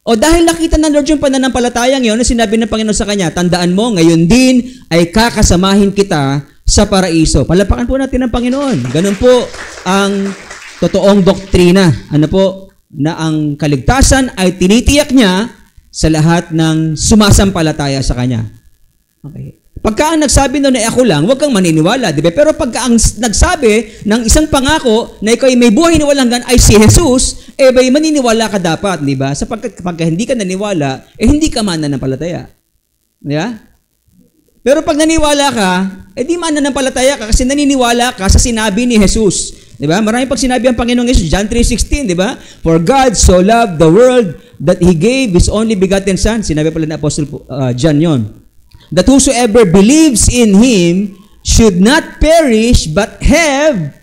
O dahil nakita ng Lord yung pananampalatayang yun, na sinabi ng Panginoon sa Kanya, tandaan mo, ngayon din ay kakasamahin kita sa paraiso. Palapakan po natin ang Panginoon. Ganun po ang totoong doktrina. Ano po? Na ang kaligtasan ay tinitiyak niya sa lahat ng sumasampalataya sa Kanya. Okay. Pagka ang nagsabi doon na ako lang, huwag kang maniniwala, di ba? Pero pagka ang nagsabi ng isang pangako na ikaw ay may buhay na walang hanggan ay si Jesus, ba'y maniniwala ka dapat, di ba? Sapagkat pagka hindi ka naniwala, hindi ka mananampalataya. Yeah? Pero pag naniwala ka, di mananampalataya ka kasi naniniwala ka sa sinabi ni Jesus. Di ba? Maraming pag sinabi ang Panginoong Jesus, John 3:16, di ba? For God so loved the world that He gave His only begotten Son. Sinabi pala ng Apostle John yon. That whosoever believes in Him should not perish but have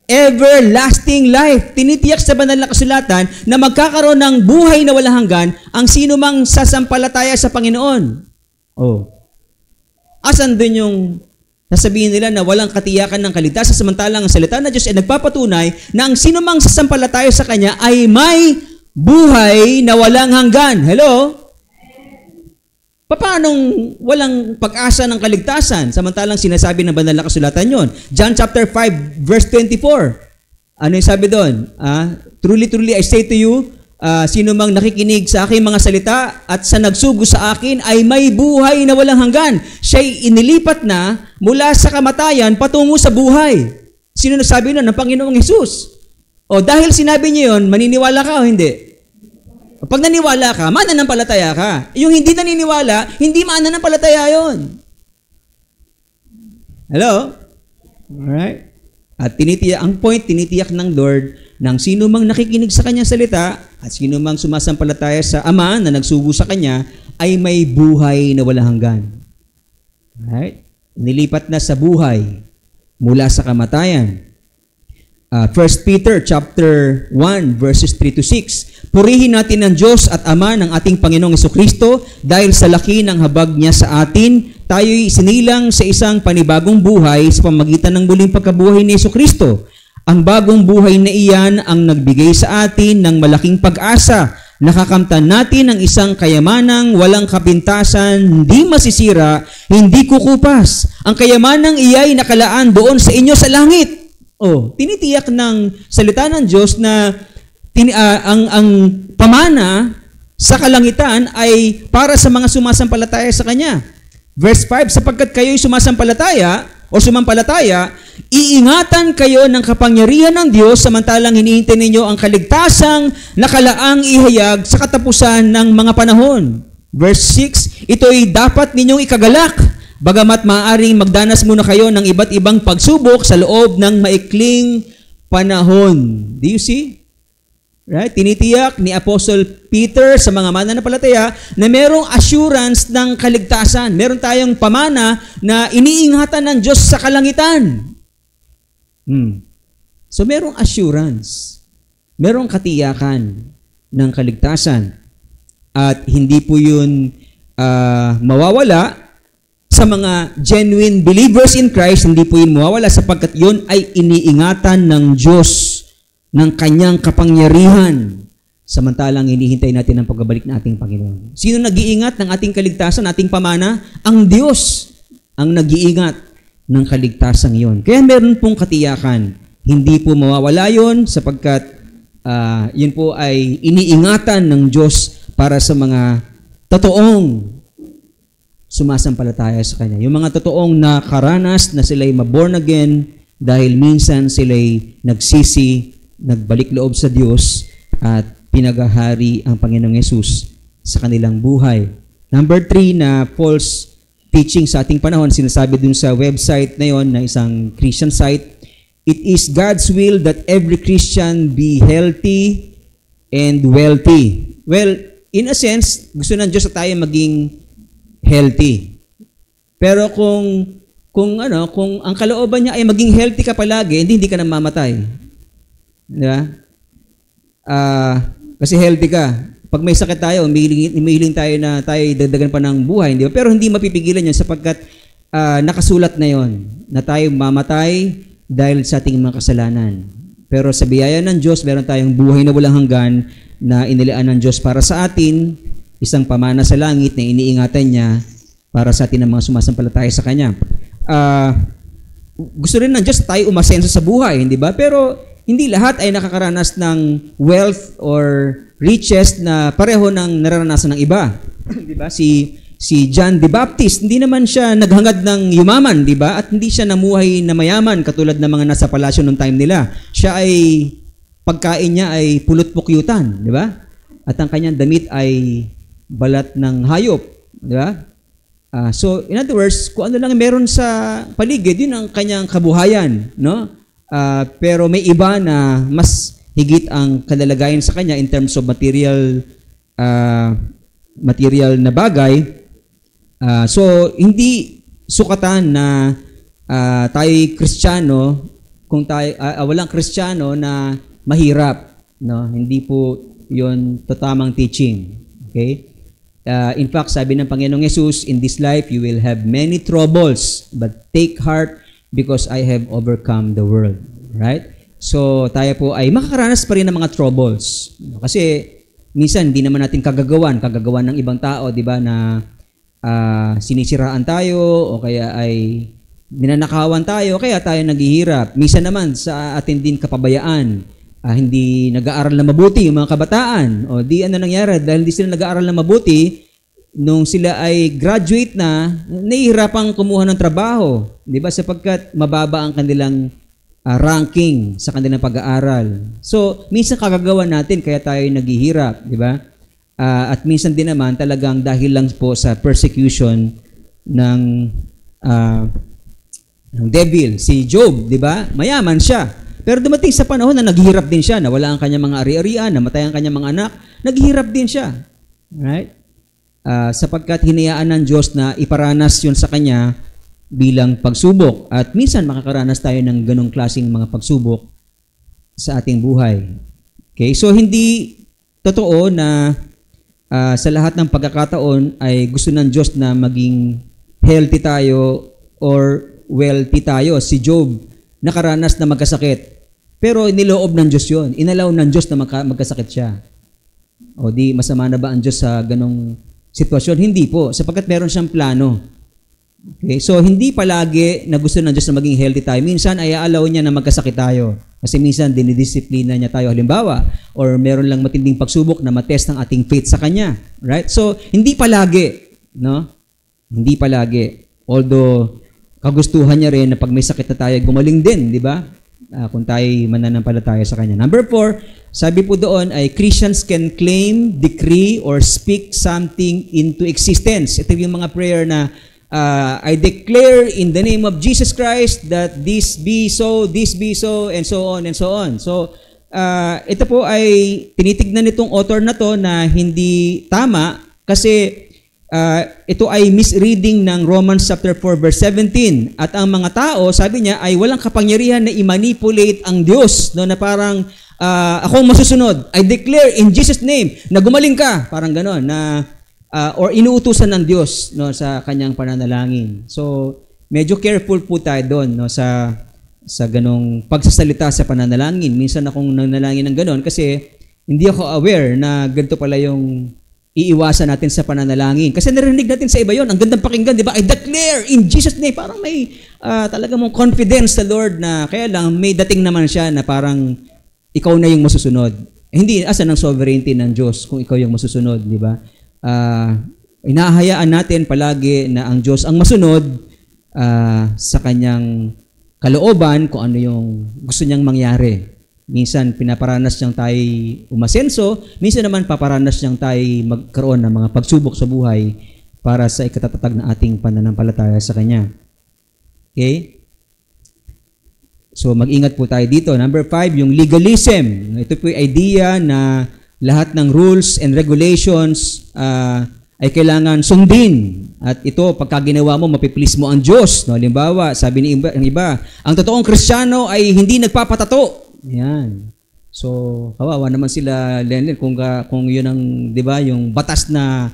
everlasting life. Tinitiyak sa banal na kasulatan na magkakaroon ng buhay na walang hanggan ang sino mang sasampalataya sa Panginoon. Oh. Asan din yung nasabihin nila na walang katiyakan ng kaligtasan samantalang ang salita ng Diyos ay nagpapatunay na ang sino mang sasampalataya sa Kanya ay may buhay na walang hanggan. Hello? Paanong walang pag-asa ng kaligtasan? Samantalang sinasabi ng banal na kasulatan yon. John chapter 5, verse 24. Ano yung sabi doon? Truly, truly, I say to you, sino mang nakikinig sa aking mga salita at sa nagsugo sa akin ay may buhay na walang hanggan. Siya'y inilipat na mula sa kamatayan patungo sa buhay. Sino nagsabi nun? Ng Panginoong Jesus. O dahil sinabi niya yon, maniniwala ka o hindi? Pag naniwala ka, mananampalataya ka. Yung hindi naniniwala, hindi mananampalataya yon. Hello? Alright? At tinitiyak ng Lord ng sino mang nakikinig sa kanyang salita at sino mang sumasampalataya sa Ama na nagsugo sa kanya ay may buhay na walang hanggan. Alright? Nilipat na sa buhay mula sa kamatayan. 1 Peter chapter 1 verses 3 to 6. Purihin natin ang Diyos at Ama ng ating Panginoong Jesucristo dahil sa laki ng habag niya sa atin, tayo'y sinilang sa isang panibagong buhay sa pamagitan ng muling pagkabuhay ni Jesucristo. Ang bagong buhay na iyan ang nagbigay sa atin ng malaking pag-asa. Nakakamtan natin ang isang kayamanang walang kapintasan, hindi masisira, hindi kukupas. Ang kayamanang iya'y nakalaan doon sa inyo sa langit. Tinitiyak ng salita ng Diyos na ang pamana sa kalangitan ay para sa mga sumasampalataya sa Kanya. Verse 5, sapagkat kayo'y sumasampalataya o sumampalataya, iingatan kayo ng kapangyarihan ng Diyos samantalang hinihintay ninyo ang kaligtasang nakalaang ihayag sa katapusan ng mga panahon. Verse 6, ito'y dapat ninyong ikagalak, bagamat maaaring magdanas muna kayo ng iba't ibang pagsubok sa loob ng maikling panahon. Do you see? Right? Tinitiyak ni Apostle Peter sa mga mananampalataya na merong assurance ng kaligtasan. Meron tayong pamana na iniingatan ng Diyos sa kalangitan. So merong assurance. Merong katiyakan ng kaligtasan. At hindi po yun mawawala sa mga genuine believers in Christ. Hindi po yun mawawala sapagkat yun ay iniingatan ng Diyos ng kanyang kapangyarihan samantalang hinihintay natin ang pagbabalik ng ating Panginoon. Sino nag-iingat ng ating kaligtasan, ating pamana? Ang Diyos ang nag-iingat ng kaligtasan yon. Kaya meron pong katiyakan. Hindi po mawawala yon sapagkat yun po ay iniingatan ng Diyos para sa mga totoong sumasampalataya sa Kanya. Yung mga totoong nakaranas na sila'y maborn again dahil minsan sila'y nagsisi, nagbalik loob sa Diyos at pinagahari ang Panginoong Yesus sa kanilang buhay. Number 3 na false teaching sa ating panahon, sinasabi dun sa website na yon na isang Christian site, it is God's will that every Christian be healthy and wealthy. Well, in a sense, gusto ng Diyos na tayo maging healthy. Pero kung ang kalooban niya ay maging healthy ka palagi, hindi ka namamatay. Diba? Kasi healthy ka. Pag may sakit tayo, umihiling tayo na tayo dagdagan pa ng buhay. Di ba? Pero hindi mapipigilan yun sapagkat nakasulat na yon na tayo mamatay dahil sa ating mga kasalanan. Pero sa biyaya ng Diyos, meron tayong buhay na walang hanggan na inilaan ng Diyos para sa atin, isang pamana sa langit na iniingatan niya para sa atin ng mga sumasampalataya sa Kanya. Gusto rin ng Diyos tayo umasenso sa buhay, hindi ba? Pero hindi lahat ay nakakaranas ng wealth or riches na pareho ng nararanasan ng iba. Di ba? Si John the Baptist, hindi naman siya naghangad ng yumaman, di ba? At hindi siya namuhay na mayaman katulad ng mga nasa palasyo noong time nila. Siya ay, pagkain niya ay pulot-pukyutan, di ba? At ang kanyang damit ay balat ng hayop, di ba? So, in other words, kung ano lang meron sa paligid, yun ang kanyang kabuhayan, no? Pero may iba na mas higit ang kalalagayan sa kanya in terms of material na bagay. So, hindi sukatan na tayo'y Kristiyano kung tayo, walang Kristiyano na mahirap. No? Hindi po yun tamang teaching. Okay? In fact, sabi ng Panginoong Yesus, in this life you will have many troubles, but take heart because I have overcome the world. Right? So, tayo po ay makakaranas pa rin ng mga troubles. Kasi, minsan, hindi naman natin kagagawan ng ibang tao, di ba, na sinisiraan tayo, o kaya ay ninanakawan tayo, kaya tayo naghihirap. Minsan naman, sa atin din kapabayaan, hindi nag-aaral na mabuti yung mga kabataan. O di ano nangyari? Dahil hindi sila nag-aaral na mabuti, nung sila ay graduate na, nahihirapang kumuha ng trabaho. Di ba? Sapagkat mababa ang kanilang ranking sa kanilang pag-aaral. So, minsan kagagawa natin, kaya tayo naghihirap. Di ba? At minsan din naman talagang dahil lang po sa persecution ng devil, si Job, di ba? Mayaman siya. Pero dumating sa panahon na naghihirap din siya, nawala ang kanyang mga ari-arian, namatay ang kanyang mga anak, naghihirap din siya. Right? Sapagkat hinayaan ng Diyos na iparanas yun sa kanya bilang pagsubok. At minsan makakaranas tayo ng ganong klaseng mga pagsubok sa ating buhay. Okay? So hindi totoo na sa lahat ng pagkakataon ay gusto ng Diyos na maging healthy tayo or wealthy tayo. Si Job nakaranas na magkasakit. Pero niloob ng Diyos yun. Inalaw ng Diyos na magkasakit siya. O di masama na ba ang Diyos sa ganong sitwasyon? Hindi po, sapagkat meron siyang plano. Okay? So hindi palagi na gusto ng Diyos na maging healthy tayo. Minsan ay aalaw niya na magkasakit tayo. Kasi minsan dinidisiplina niya tayo halimbawa or meron lang matinding pagsubok na matest ang ating faith sa Kanya. Right? So hindi palagi. No? Hindi palagi. Although kagustuhan niya rin na pag may sakit na tayo, gumaling din, di ba? Kung tayo mananampalataya sa Kanya. Number 4, sabi po doon ay Christians can claim, decree, or speak something into existence. Ito yung mga prayer na I declare in the name of Jesus Christ that this be so, and so on, and so on. So, ito po ay tinitignan nitong author na to na hindi tama kasi ito ay misreading ng Romans chapter 4 verse 17. At ang mga tao, sabi niya, ay walang kapangyarihan na i-manipulate ang Diyos, no, na parang akong masusunod. I declare in Jesus name na gumaling ka, parang gano'n, na or inuutusan ng Diyos, no, sa kanyang pananalangin. So, medyo careful po tayo doon, no, sa ganong pagsasalita sa pananalangin. Minsan akong nanalangin ng ganon kasi hindi ako aware na ganito pala yung iiwasan natin sa pananalangin. Kasi narinig natin sa iba yon, ang gandang pakinggan, di ba? I declare in Jesus' name. Parang may talaga mong confidence sa Lord na kaya lang may dating naman siya na parang ikaw na yung masusunod. Hindi, asan ang sovereignty ng Diyos kung ikaw yung masusunod, di ba? Inahayaan natin palagi na ang Diyos ang masunod sa kanyang kalooban kung ano yung gusto niyang mangyari. Minsan, pinaparanas niyang tayo umasenso. Minsan naman, paparanas niyang tayo magkaroon ng mga pagsubok sa buhay para sa ikatatag ng ating pananampalataya sa Kanya. Okay? So, mag-ingat po tayo dito. Number 5, yung legalism. Ito po yung idea na lahat ng rules and regulations ay kailangan sundin. At ito, pagka ginawa mo, mapiplease mo ang Diyos. No? Halimbawa, sabi ng iba, ang totoong Kristiyano ay hindi nagpapatato. Yan. So, kawawa naman sila, Lenlen, kung yun ang, di ba, yung batas na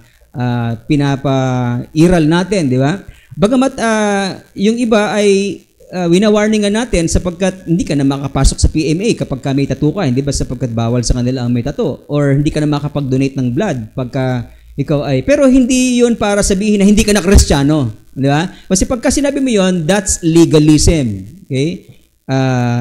pinapairal natin, di ba? Bagamat yung iba ay wina-warningan natin sapagkat hindi ka na makapasok sa PMA kapag ka may tattoo ka, hindi ba sapagkat bawal sa kanila ang may tattoo? Or hindi ka na makapag-donate ng blood pagka ikaw ay, pero hindi yun para sabihin na hindi ka na Kristiyano, di ba? Kasi pagka sinabi mo yun, that's legalism. Okay?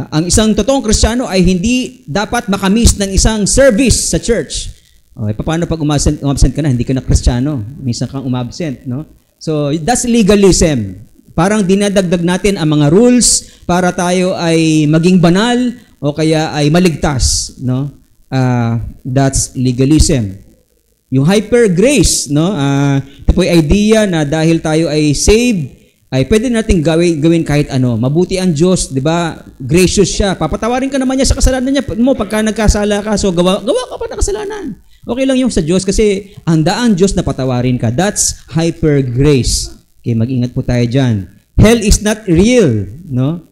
Ang isang totoong Kristiyano ay hindi dapat makamiss ng isang service sa church. Okay, paano pag umabsent ka na, hindi ka na Kristiyano? Minsan kang umabsent, no? So, that's legalism. Parang dinadagdag natin ang mga rules para tayo ay maging banal o kaya ay maligtas, no? That's legalism. Yung hyper grace, no? Ito po yung idea na dahil tayo ay saved, ay pwede nating gawin kahit ano. Mabuti ang Diyos, di ba? Gracious siya. Papatawarin ka naman niya sa kasalanan niya mo pagka nagkasala ka. So, gawa ka pa ng kasalanan. Okay lang yung sa Diyos kasi ang daan Diyos na patawarin ka. That's hyper grace. Okay, mag-ingat po tayo dyan. Hell is not real, no?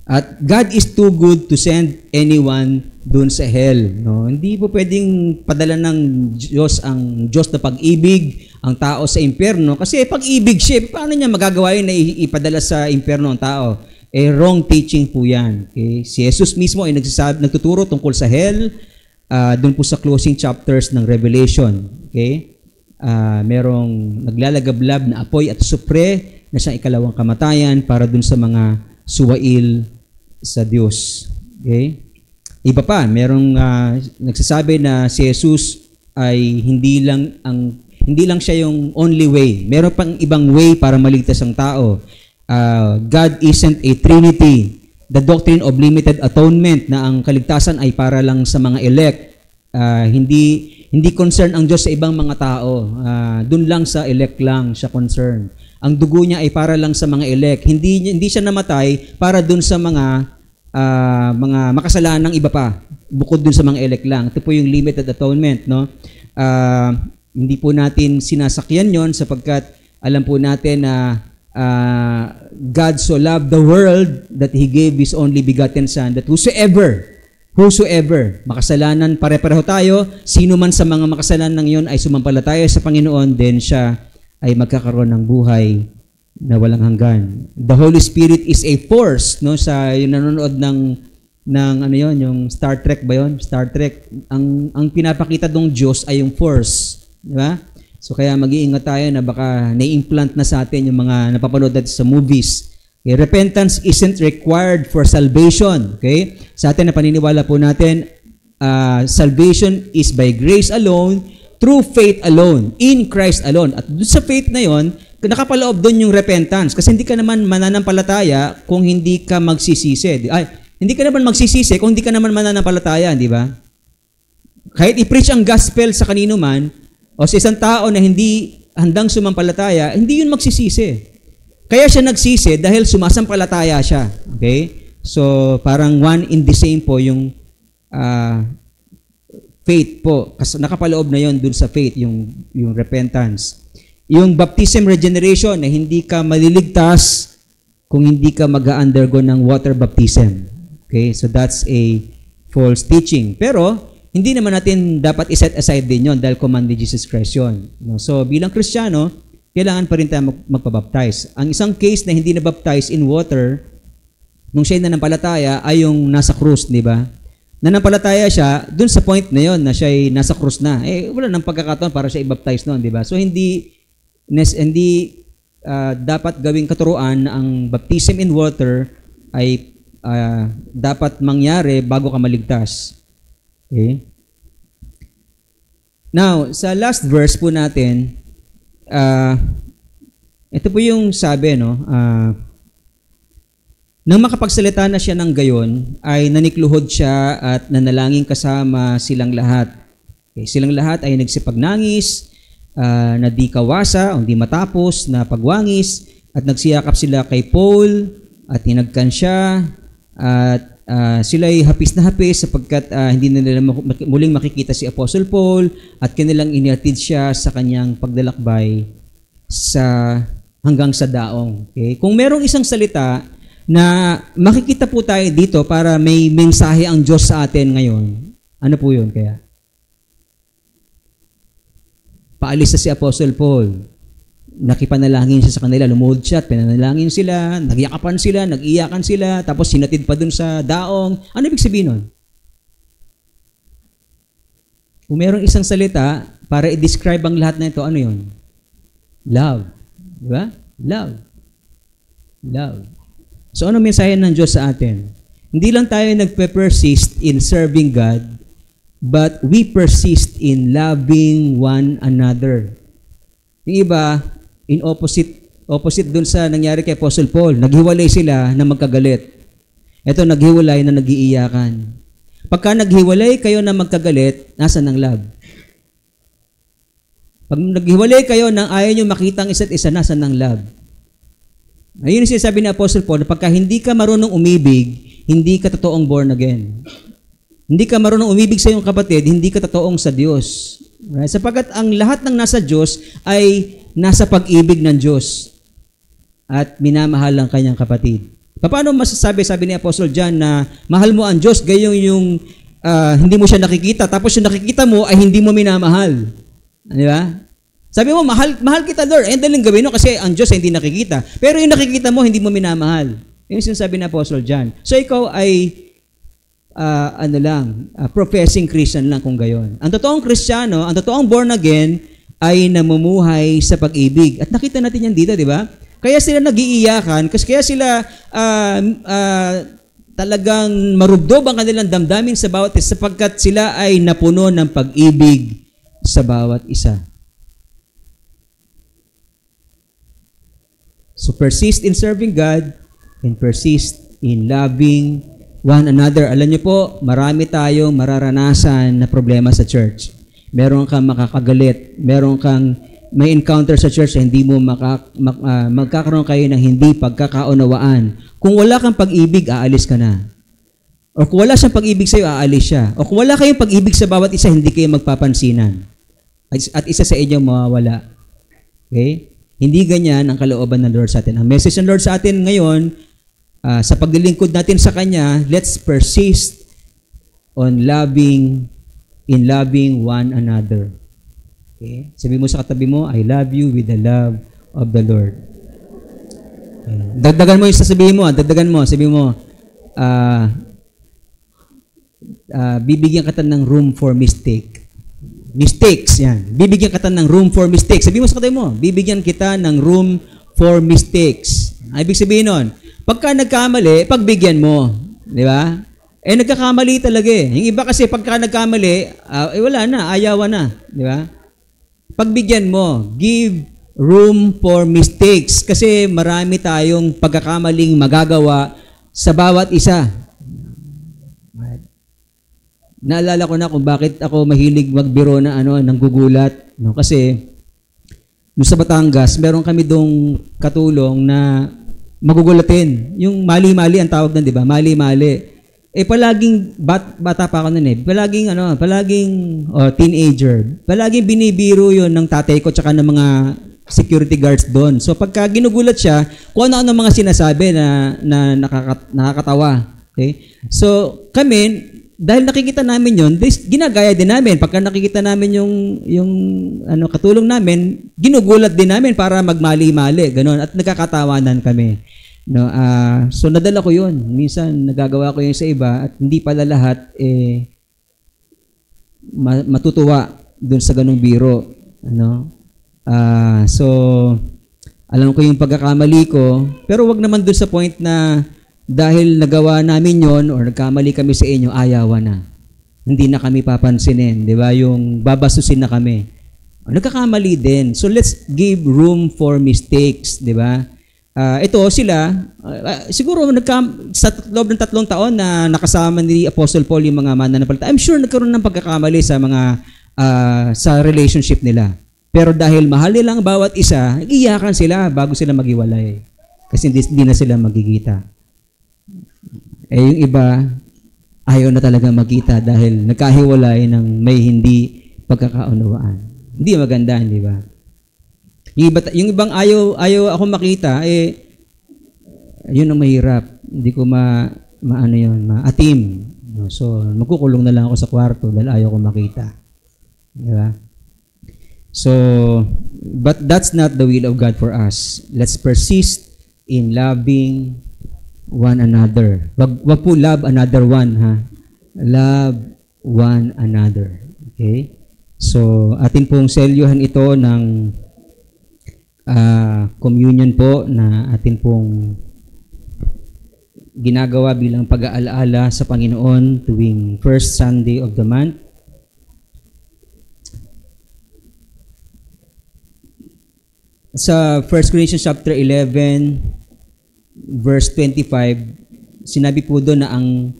At God is too good to send anyone dun sa hell, no? Hindi po pwedeng padala ng Diyos ang Diyos na pag-ibig ang tao sa impyerno kasi pag-ibig siya, paano niya magagawa yun na ipadala sa impyerno ang tao? Wrong teaching po yan. Okay? Si Jesus mismo ay nagtuturo tungkol sa hell dun po sa closing chapters ng Revelation. Okay? Merong naglalagablab na apoy at supre na siyang ikalawang kamatayan para dun sa mga suwail sa Diyos. Okay? Iba pa, merong nagsasabi na si Jesus ay hindi lang siya yung only way. Meron pang ibang way para maligtas ang tao. God isn't a Trinity. The doctrine of limited atonement na ang kaligtasan ay para lang sa mga elect. Hindi concern ang Diyos sa ibang mga tao. Doon lang sa elect lang siya concern. Ang dugo niya ay para lang sa mga elect. Hindi siya namatay para doon sa mga makasalanang iba pa. Bukod doon sa mga elect lang. Ito po yung limited atonement, no? Hindi po natin sinasakyan yon sapagkat alam po natin na God so loved the world that He gave His only begotten Son, that whosoever, makasalanan, pare-pareho tayo, sino man sa mga makasalanan yon ay sumampalataya sa Panginoon, then siya ay magkakaroon ng buhay na walang hanggan. The Holy Spirit is a force, no? Sa yung nanonood ng ano yon, yung Star Trek ba yon? Star Trek, ang pinapakita dong Diyos ay yung force, di ba? So kaya mag-iingat tayo na baka na-implant na sa atin yung mga napapanood natin sa movies. Okay? Repentance isn't required for salvation. Okay? Sa atin na paniniwala po natin, salvation is by grace alone, through faith alone, in Christ alone. At sa faith na yon, nakapaloob doon yung repentance. Kasi hindi ka naman mananampalataya kung hindi ka magsisisi. Hindi ka naman magsisisi kung hindi ka naman mananampalataya, di ba? Kahit i-preach ang gospel sa kanino man, o sa isang tao na hindi handang sumampalataya, hindi yun magsisisi. Kaya siya nagsisi dahil sumasampalataya siya. Okay? So, parang one in the same po yung faith po. Kasi nakapaloob na yon dun sa faith, yung repentance. Yung baptism regeneration na hindi ka maliligtas kung hindi ka mag-undergo ng water baptism. Okay? So, that's a false teaching. Pero, hindi naman natin dapat iset aside din yon dahil command ni Jesus Christ yun. So, bilang Kristiyano, kailangan pa rin tayo magpabaptize. Ang isang case na hindi na-baptize in water, nung siya nanampalataya, ay yung nasa krus, di ba? Nanampalataya siya, dun sa point na yon na siya ay nasa krus na. Wala nang pagkakataon para siya i-baptize noon, di ba? So, hindi dapat gawing katuruan na ang baptism in water ay dapat mangyari bago ka maligtas. Okay? Now, sa last verse po natin, ito po yung sabi, no? Nang makapagsalita na siya ng gayon, ay nanikluhod siya at nanalangin kasama silang lahat. Okay, silang lahat ay nagsipagnangis, na di kawasa o di matapos na pagwangis, at nagsiyakap sila kay Paul at hinagkan siya, at sila ay hapis na hapis sapagkat hindi na nila muling makikita si Apostle Paul, at kanilang inihatid siya sa kanyang paglalakbay hanggang sa daong. Okay? Kung merong isang salita na makikita po tayo dito para may mensahe ang Diyos sa atin ngayon, ano po yun kaya? Paalis na si Apostle Paul. Nakipanalangin siya sa kanila, lumuhod siya at pinanalangin sila, nagyakapan sila, nag-iyakan sila, tapos sinatid pa dun sa daong. Ano ibig sabihin nun? Kung merong isang salita para i-describe ang lahat na ito, ano yun? Love. Di ba? Love. Love. So ano mensahe ng Diyos sa atin? Hindi lang tayo nagpe-persist in serving God, but we persist in loving one another. Yung iba, in opposite dun sa nangyari kay Apostle Paul, naghiwalay sila na magkagalit. Ito, naghiwalay na nag-iiyakan. Pagka naghiwalay kayo na magkagalit, nasan ang love? Pag naghiwalay kayo nang ayaw nyo makita ang isa't isa, nasan ang love? Ayun yung sinasabi ni Apostle Paul, na pagka hindi ka marunong umibig, hindi ka totoong born again. Hindi ka marunong umibig sa iyong kapatid, hindi ka totoong sa Diyos. Right? Sapagkat ang lahat ng nasa Diyos ay nasa pag-ibig ng Diyos at minamahal ang kanyang kapatid. Paano masasabi, sabi ni Apostle John, na mahal mo ang Diyos gayong yung hindi mo siya nakikita, tapos yung nakikita mo ay hindi mo minamahal. Di ba? Sabi mo, mahal kita, Lord. Daling gawin mo kasi ang Diyos ay hindi nakikita. Pero yung nakikita mo, hindi mo minamahal. Yung sinasabi ni Apostle John. So ikaw ay professing Christian lang kung gayon. Ang totoong Kristiyano, ang totoong born again, ay namumuhay sa pag-ibig. At nakita natin yan dito, di ba? Kaya sila nag-iiyakan, kasi kaya sila talagang marubdob ang kanilang damdamin sa bawat isa, sapagkat sila ay napuno ng pag-ibig sa bawat isa. So persist in serving God and persist in loving one another. Alam niyo po, marami tayong mararanasan na problema sa church. Meron kang makakagalit, meron kang may encounter sa church na hindi mo magkakaroon kayo ng hindi pagkakaunawaan. Kung wala kang pag-ibig, aalis ka na. O kung wala siyang pag-ibig sa'yo, aalis siya. O kung wala kayong pag-ibig sa bawat isa, hindi kayo magpapansinan. At isa sa inyo mawawala. Okay? Hindi ganyan ang kalooban ng Lord sa atin. Ang message ng Lord sa atin ngayon, sa paglilingkod natin sa Kanya, let's persist on loving one another. Okay? Sabi mo sa katabi mo, I love you with the love of the Lord. Okay. Dagdagan mo yung sasabihin mo. Sabi mo, bibigyan kita ng room for mistake. Mistakes, yan. Bibigyan kita ng room for mistakes. Sabi mo sa katabi mo, bibigyan kita ng room for mistakes. Ibig sabihin nun, pagka nagkamali, pagbigyan mo. Di ba? Nagkakamali talaga eh. Yung iba kasi pagka nagkamali, wala na, ayawan na. Di ba? Pagbigyan mo, give room for mistakes. Kasi marami tayong pagkakamaling magagawa sa bawat isa. Naalala ko na kung bakit ako mahilig magbiro na ng gugulat. No? Kasi, sa Batangas, meron kami dong katulong na magugulatin. Yung mali-mali ang tawag nun, di ba? Mali-mali. Palaging, bata pa ako nun palaging teenager. Palaging binibiro yon ng tatay ko tsaka ng mga security guards doon. So, pagka ginugulat siya, kung ano-ano mga sinasabi na nakakatawa. Okay? So, kami, dahil nakikita namin yun, ginagaya din namin. Pagka nakikita namin yung katulong namin, ginugulat din namin para magmali-mali. Ganon. At nagkakatawanan kami. No, so, nadala ko yun. Minsan, nagagawa ko yun sa iba at hindi pala lahat matutuwa dun sa ganong biro. So, alam ko yung pagkakamali ko, pero wag naman dun sa point na dahil nagawa namin yon or nagkamali kami sa inyo, ayawan na. Hindi na kami papansinin, di ba? Yung babasusin na kami. Nagkakamali din. So let's give room for mistakes, di ba? Ito sila, siguro sa loob ng 3 taon na nakasama ni Apostle Paul yung mga mananampalataya, I'm sure nagkaroon ng pagkakamali sa mga sa relationship nila. Pero dahil mahal nilang bawat isa, iyakan sila bago sila maghiwalay. Kasi hindi na sila magkikita. Yung iba, ayaw na talaga magkita dahil nagkahiwalay ng may hindi pagkakaunawaan. Hindi maganda, di ba? Yung ibang ayaw ako makita, yun ang mahirap. Hindi ko maatim. So, magkukulong na lang ako sa kwarto dahil ayaw ko makita. Di ba? So, but that's not the will of God for us. Let's persist in loving one another. Wag po love another one, ha? Love one another. Okay? So, atin pong selyuhan ito ng communion po na atin pong ginagawa bilang pag-aalaala sa Panginoon tuwing first Sunday of the month. Sa 1 Corinthians chapter 11, verse 25, sinabi po doon na ang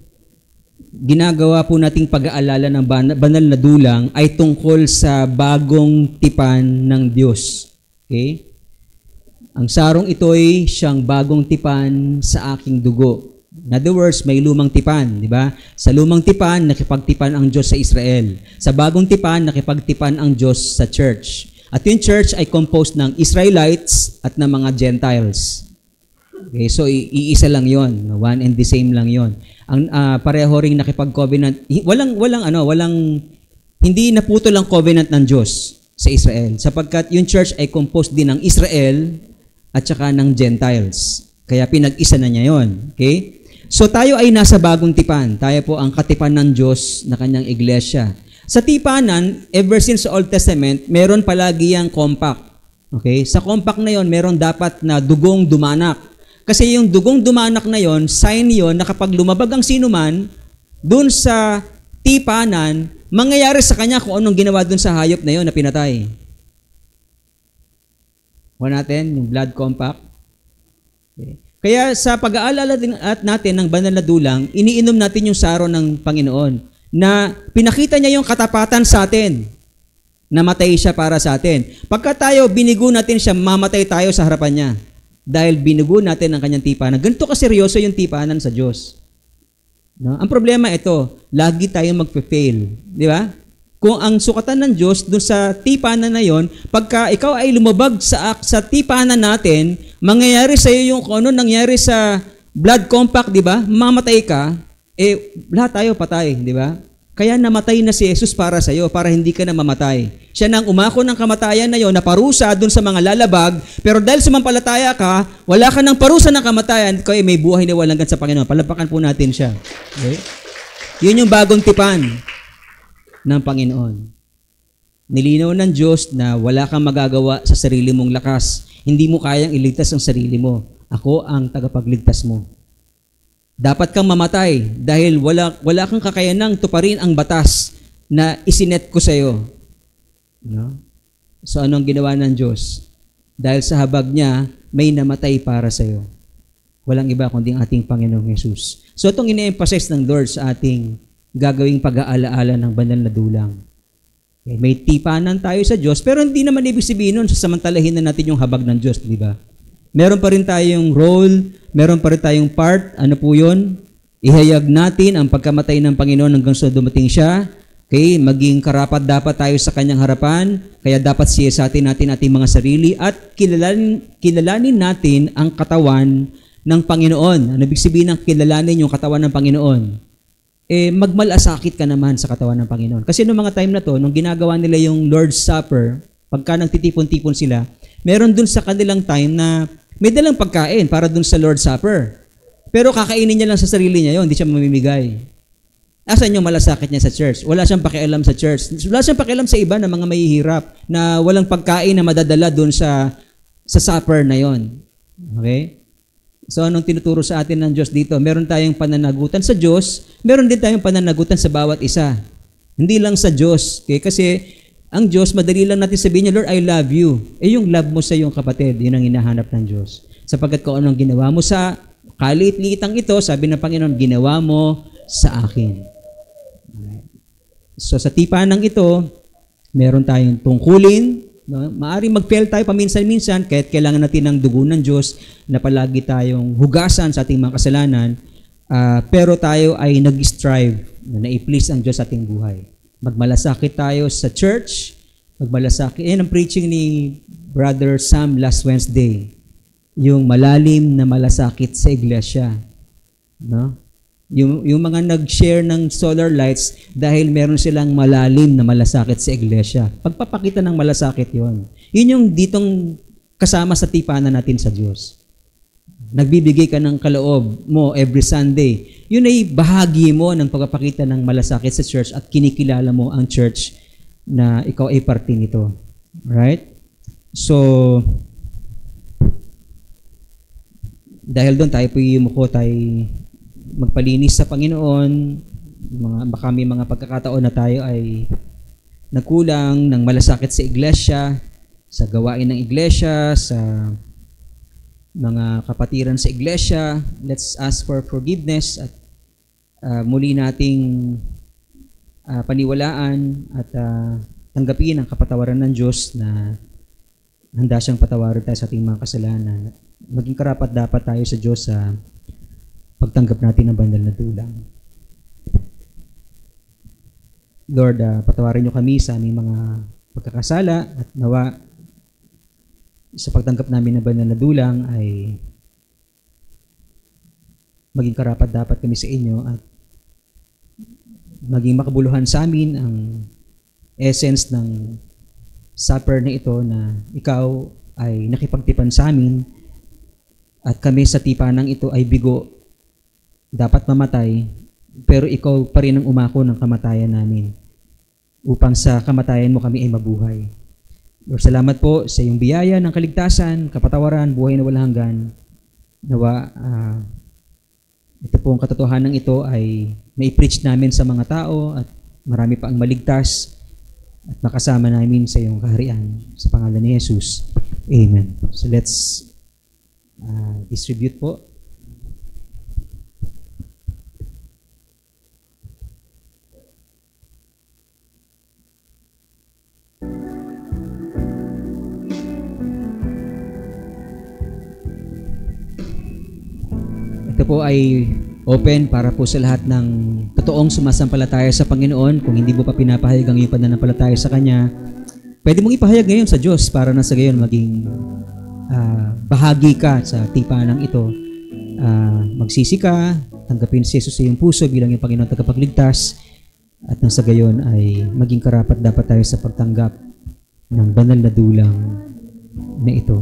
ginagawa po nating pag-aalala ng banal na dulang ay tungkol sa bagong tipan ng Diyos. Okay? Ang sarong ito'y siyang bagong tipan sa aking dugo. In other words, may lumang tipan, di ba? Sa lumang tipan, nakipagtipan ang Diyos sa Israel. Sa bagong tipan, nakipagtipan ang Diyos sa church. At yung church ay composed ng Israelites at ng mga Gentiles. Okay, so iisa lang yon, one and the same lang yon. Ang pareho ring nakipag-covenant, hindi naputol ang covenant ng Diyos sa Israel, sapagkat yung church ay composed din ng Israel at saka ng Gentiles. Kaya pinag-isa na niya yon. Okay? So tayo ay nasa bagong tipan. Tayo po ang katipan ng Diyos na kanyang iglesia. Sa tipanan, ever since Old Testament, meron palagi yung compact. Okay? Sa compact na yon, meron dapat na dugong dumanak. Kasi yung dugong dumanak na yon, sign yon na kapag lumabag ang sinuman, dun sa tipanan, mangyayari sa kanya kung anong ginawa dun sa hayop na yon na pinatay. Kuha natin, yung blood compact. Okay. Kaya sa pag-aalala din at natin ng banal na dulang, iniinom natin yung saro ng Panginoon na pinakita niya yung katapatan sa atin. Namatay siya para sa atin. Pagka tayo, binigo natin siya, mamatay tayo sa harapan niya. Dahil binugo natin ang kanyang tipanan. Ganito kaseryoso yung tipanan sa Diyos. No? Ang problema ito, lagi tayong magpe-fail. Di ba? Kung ang sukatan ng Diyos doon sa tipanan na yon, pagka ikaw ay lumabag sa tipanan natin, mangyayari sa iyo yung kung ano nangyari sa blood compact, di ba? Mamatay ka, lahat tayo patay, di ba? Kaya namatay na si Jesus para sa iyo, para hindi ka na mamatay. Siya nang umako ng kamatayan na yon, na parusa doon sa mga lalabag, pero dahil sumampalataya ka, wala ka ng parusa ng kamatayan, kaya may buhay na walang hanggan sa Panginoon. Palapakan po natin siya. Okay? Yun yung bagong tipan ng Panginoon. Nilinaw ng Diyos na wala kang magagawa sa sarili mong lakas. Hindi mo kayang iligtas ang sarili mo. Ako ang tagapagligtas mo. Dapat kang mamatay dahil wala kang kakayanang tuparin ang batas na isinet ko sa iyo. No? So anong ginawa ng Diyos? Dahil sa habag niya, may namatay para sa iyo. Walang iba kundi ang ating Panginoong Jesus. So itong ine-emphasize ng Lord sa ating gagawing pag-aalaala ng banal na dulang. Okay, may tipanan tayo sa Diyos, pero hindi naman ibig sabihin nun, sasamantalahin na natin yung habag ng Diyos, di ba? Meron pa rin tayong role, meron pa rin tayong part, ano po yun? Ihayag natin ang pagkamatay ng Panginoon hanggang sa dumating siya. Okay, maging karapat dapat tayo sa kanyang harapan, kaya dapat siyasatin natin ating mga sarili at kilalanin natin ang katawan ng Panginoon. Ano ibig sabihin ng kilalanin yung katawan ng Panginoon? Magmalasakit ka naman sa katawan ng Panginoon. Kasi noong mga time na to, nung ginagawa nila yung Lord's Supper, pagka nagtitipon-tipon sila, meron dun sa kanilang time na may dalang pagkain para dun sa Lord's Supper. Pero kakainin niya lang sa sarili niya yun, hindi siya mamimigay. Asan yung malasakit niya sa church? Wala siyang pakialam sa church. Wala siyang pakialam sa iba na mga mahihirap na walang pagkain na madadala dun sa supper na yon. Okay? So, anong tinuturo sa atin ng Diyos dito? Meron tayong pananagutan sa Diyos, meron din tayong pananagutan sa bawat isa. Hindi lang sa Diyos. Okay? Kasi, ang Diyos, madali lang natin sabihin niya, Lord, I love you. Yung love mo sa iyong kapatid, yun ang hinahanap ng Diyos. Sapagkat kung anong ginawa mo sa kaliit-liitang ito, sabi ng Panginoon, ginawa mo sa akin. Okay. So, sa tipanang ito, meron tayong tungkulin. No? Maaring mag-fail tayo paminsan-minsan kahit kailangan natin ng dugo ng Diyos na palagi tayong hugasan sa ating mga kasalanan, pero tayo ay nag-strive na i-please ang Diyos sa ating buhay. Magmalasakit tayo sa church, magmalasakit. Yan ang preaching ni Brother Sam last Wednesday, yung malalim na malasakit sa iglesia. No? Yung mga nag-share ng solar lights dahil meron silang malalim na malasakit sa iglesia. Pagpapakita ng malasakit yon. Yun yung ditong kasama sa tipanan natin sa Diyos. Nagbibigay ka ng kaloob mo every Sunday. Yun ay bahagi mo ng pagpapakita ng malasakit sa church at kinikilala mo ang church na ikaw ay parte nito. Right? So, dahil doon tayo po yumuko, tayo magpalinis sa Panginoon. Baka may mga pagkakataon na tayo ay nagkulang ng malasakit sa iglesia, sa gawain ng iglesia, sa mga kapatiran sa iglesia. Let's ask for forgiveness at muli nating paniwalaan at tanggapin ang kapatawaran ng Diyos na handa siyang patawarin tayo sa ating mga kasalanan. Maging karapat dapat tayo sa Diyos sa pagtanggap natin ng banal na dulang. Lord, patawarin niyo kami sa aming mga pagkakasala at nawa sa pagtanggap namin ng banal na dulang ay maging karapat dapat kami sa inyo at maging makabuluhan sa amin ang essence ng supper na ito na ikaw ay nakipagtipan sa amin at kami sa tipanang ito ay bigo, dapat mamatay, pero ikaw pa rin ang umako ng kamatayan namin upang sa kamatayan mo kami ay mabuhay. Lord, salamat po sa iyong biyaya ng kaligtasan, kapatawaran, buhay na walang hanggan. Nawa, ito po ang katotohanan ito ay mai-preach namin sa mga tao at marami pa ang maligtas at makasama namin sa iyong kaharian. Sa pangalan ni Jesus. Amen. So let's distribute po. Ito po ay open para po sa lahat ng totoong sumasampalataya sa Panginoon. Kung hindi mo pa pinapahayag ang iyong pananampalataya sa Kanya, pwede mong ipahayag ngayon sa Diyos para na sa gayon maging bahagi ka sa tipanang ito. Magsisi ka, tanggapin si Jesus sa iyong puso bilang iyong Panginoon tagapagligtas, at nang sa gayon ay maging karapat dapat tayo sa pagtanggap ng banal na dulang na ito.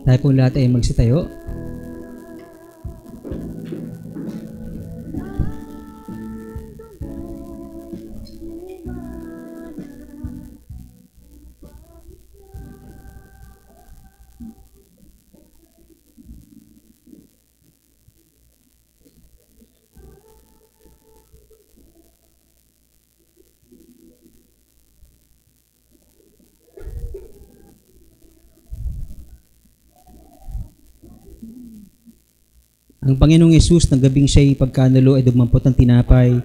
Tayo pong lahat ay magsitayo. Ang Panginoong Yesus, ng gabing siya'y pagkanulo ay dumampot ng tinapay,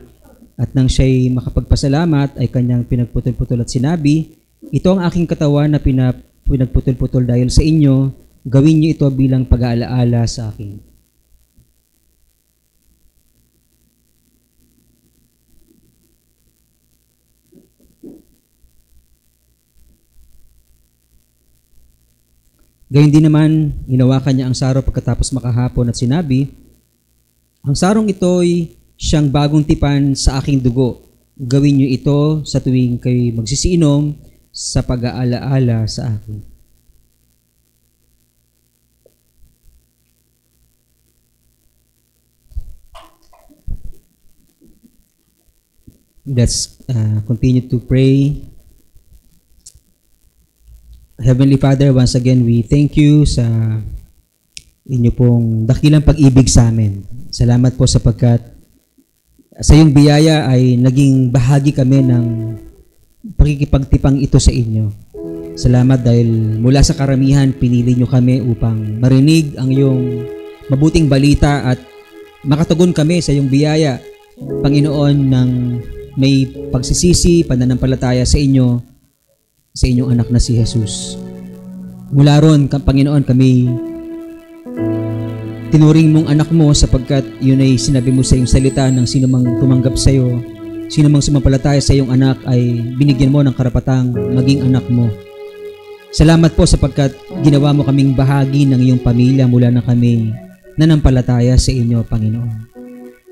at nang siya'y makapagpasalamat ay kanyang pinagputol-putol at sinabi, "Ito ang aking katawan na pinagputol-putol dahil sa inyo, gawin niyo ito bilang pag-aalaala sa akin." Gayun din naman, hinawakan niya ang saro pagkatapos makahapon at sinabi, "Ang sarong ito'y siyang bagong tipan sa aking dugo. Gawin niyo ito sa tuwing kayo magsisiinom sa pag-aalaala sa akin." Let's continue to pray. Heavenly Father, once again, we thank you sa inyo pong dakilang pag-ibig sa amin. Salamat po sapagkat sa iyong biyaya ay naging bahagi kami ng pakikipagtipang ito sa inyo. Salamat dahil mula sa karamihan, pinili nyo kami upang marinig ang iyong mabuting balita at makatugon kami sa iyong biyaya, Panginoon, ng may pagsisisi, pananampalataya sa inyo, sa inyong anak na si Jesus. Mula ron, Panginoon, kami tinuring mong anak mo sapagkat yun ay sinabi mo sa iyong salita ng sino mang tumanggap sa iyo, sino mang sumampalataya sa iyong anak ay binigyan mo ng karapatang maging anak mo. Salamat po sapagkat ginawa mo kaming bahagi ng iyong pamilya mula na kami nanampalataya sa inyo, Panginoon.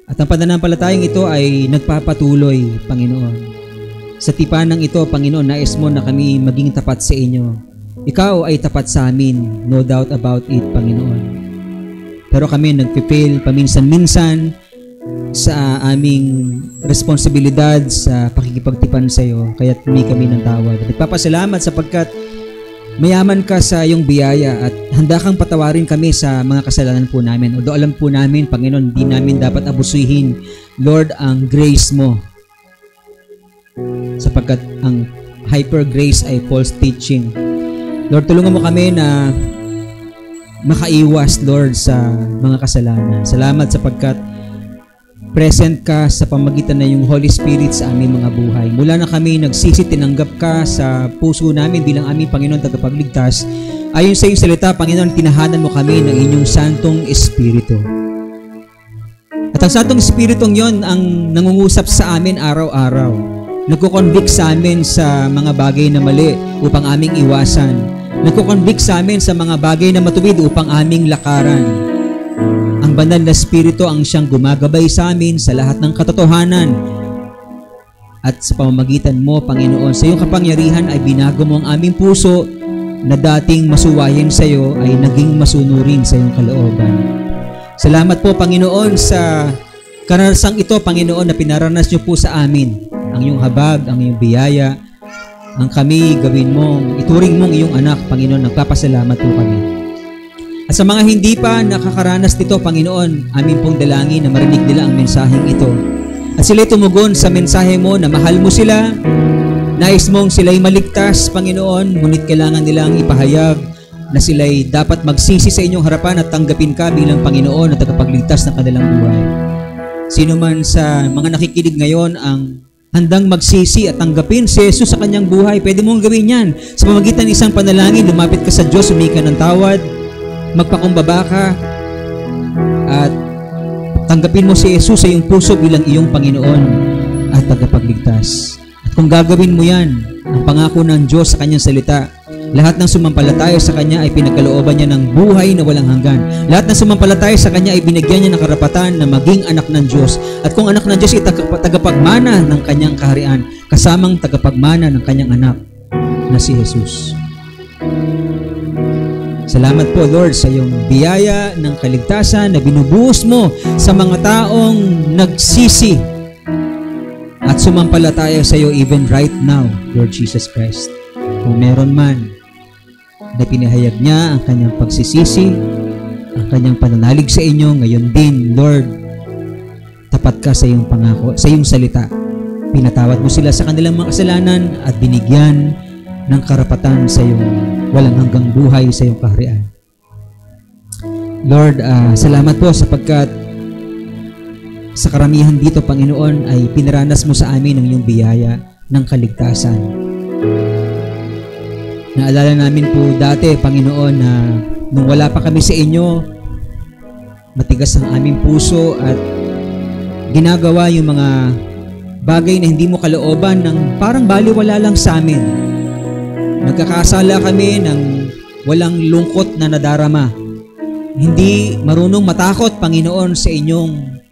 At ang pananampalatayang ito ay nagpapatuloy, Panginoon. Sa tipanang ito, Panginoon, nais mo na kami maging tapat sa inyo. Ikaw ay tapat sa amin, no doubt about it, Panginoon. Pero kami nagpifail paminsan-minsan sa aming responsibilidad sa pakikipagtipan sa iyo, kaya't humingi kami ng tawad. Nagpapasalamat sapagkat mayaman ka sa iyong biyaya at handa kang patawarin kami sa mga kasalanan po namin. Although alam po namin, Panginoon, di namin dapat abusuhin, Lord, ang grace mo. Sapagkat ang hyper grace ay false teaching. Lord, tulungan mo kami na makaiwas, Lord, sa mga kasalanan. Salamat sapagkat present ka sa pamagitan na yung Holy Spirit sa aming mga buhay. Mula na kami nagsisi, tinanggap ka sa puso namin bilang aming Panginoon tagapagligtas. Ayon sa iyong salita, Panginoon, tinahanan mo kami ng inyong Santong Espiritu. At ang Santong Espiritong yon ang nangungusap sa amin araw-araw. Nagko-convict sa amin sa mga bagay na mali upang aming iwasan. Nagko-convict sa amin sa mga bagay na matuwid upang aming lakaran. Ang banal na Espiritu ang siyang gumagabay sa amin sa lahat ng katotohanan. At sa pamamagitan mo, Panginoon, sa iyong kapangyarihan ay binago mo ang aming puso na dating masuwayin sa iyo ay naging masunurin sa iyong kalooban. Salamat po, Panginoon, sa karanasan ito, Panginoon, na pinaranas niyo po sa amin. Ang iyong habag, ang iyong biyaya, ang kami gawin mong, ituring mong iyong anak, Panginoon, nagpapasalamat po kami. At sa mga hindi pa nakakaranas nito, Panginoon, amin pong dalangin na marinig nila ang mensaheng ito. At sila'y tumugon sa mensahe mo na mahal mo sila, nais mong sila'y maligtas, Panginoon, ngunit kailangan nilang ipahayag na sila'y dapat magsisi sa inyong harapan at tanggapin ka bilang Panginoon at tagapagligtas ng kanilang buhay. Sino man sa mga nakikinig ngayon ang handang magsisi at tanggapin si Jesus sa kanyang buhay, pwede mong gawin yan. Sa pamamagitan ng isang panalangin, lumapit ka sa Diyos, humika ng tawad, magpakumbaba ka, at tanggapin mo si Jesus sa iyong puso bilang iyong Panginoon at tagapagligtas. At kung gagawin mo yan, ang pangako ng Diyos sa kanyang salita, lahat ng sumampalataya sa kanya ay pinagkalooban niya ng buhay na walang hanggan. Lahat ng sumampalataya sa kanya ay binigyan niya ng karapatan na maging anak ng Diyos. At kung anak ng Diyos ay tagapagmana ng kanyang kaharian, kasamang tagapagmana ng kanyang anak na si Jesus. Salamat po, Lord, sa iyong biyaya ng kaligtasan na binubuhos mo sa mga taong nagsisi at sumampalataya sa iyo even right now, Lord Jesus Christ. Kung meron man na pinahayag niya ang kanyang pagsisisi, ang kanyang pananalig sa inyo, ngayon din, Lord, tapat ka sa iyong pangako, sa iyong salita. Pinatawad mo sila sa kanilang mga kasalanan at binigyan ng karapatan sa iyong walang hanggang buhay sa iyong kaharian. Lord, salamat po sapagkat sa karamihan dito, Panginoon, ay pinaranas mo sa amin ang iyong biyaya ng kaligtasan. Naalala namin po dati, Panginoon, na nung wala pa kami sa inyo, matigas ang aming puso at ginagawa yung mga bagay na hindi mo kalooban ng parang baliwala lang sa amin. Nagkakasala kami ng walang lungkot na nadarama. Hindi marunong matakot, Panginoon, sa inyong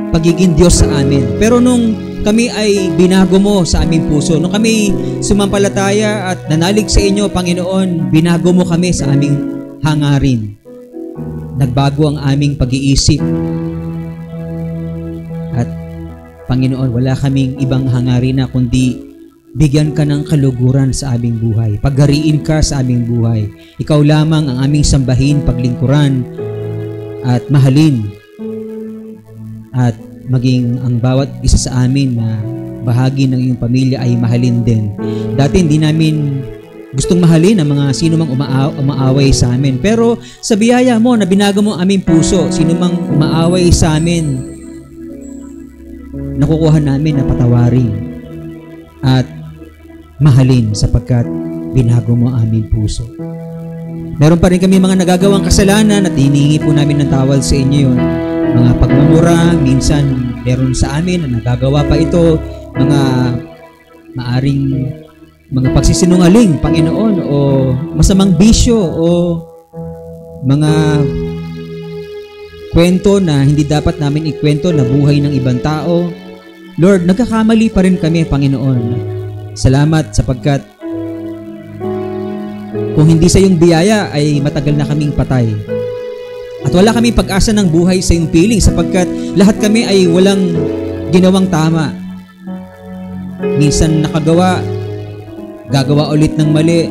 pagiging Diyos sa amin. Pero nung kami ay binago mo sa aming puso, nung kami sumampalataya at nanalig sa inyo, Panginoon, binago mo kami sa aming hangarin. Nagbago ang aming pag-iisip. At Panginoon, wala kaming ibang hangarin na kundi bigyan ka ng kaluguran sa aming buhay. Paghariin ka sa aming buhay. Ikaw lamang ang aming sambahin, paglingkuran, at mahalin. At maging ang bawat isa sa amin na bahagi ng iyong pamilya ay mahalin din. Dati hindi namin gustong mahalin ang mga sino mang umaaway sa amin. Pero sa biyaya mo na binago mo ang aming puso, sino mang umaaway sa amin, nakukuha namin na patawarin at mahalin sapagkat binago mo ang aming puso. Meron pa rin kami mga nagagawang kasalanan at hinihingi po namin ng tawad sa inyo yun. Mga pagmumura, minsan meron sa amin na nagagawa pa ito, mga maaring mga pagsisinungaling, Panginoon, o masamang bisyo, o mga kwento na hindi dapat namin ikwento na buhay ng ibang tao. Lord, nagkakamali pa rin kami, Panginoon. Salamat sapagkat kung hindi sa iyong biyaya ay matagal na kaming patay. At wala kaming pag-asa ng buhay sa iyong piling sapagkat lahat kami ay walang ginawang tama. Minsan nakagawa, gagawa ulit ng mali,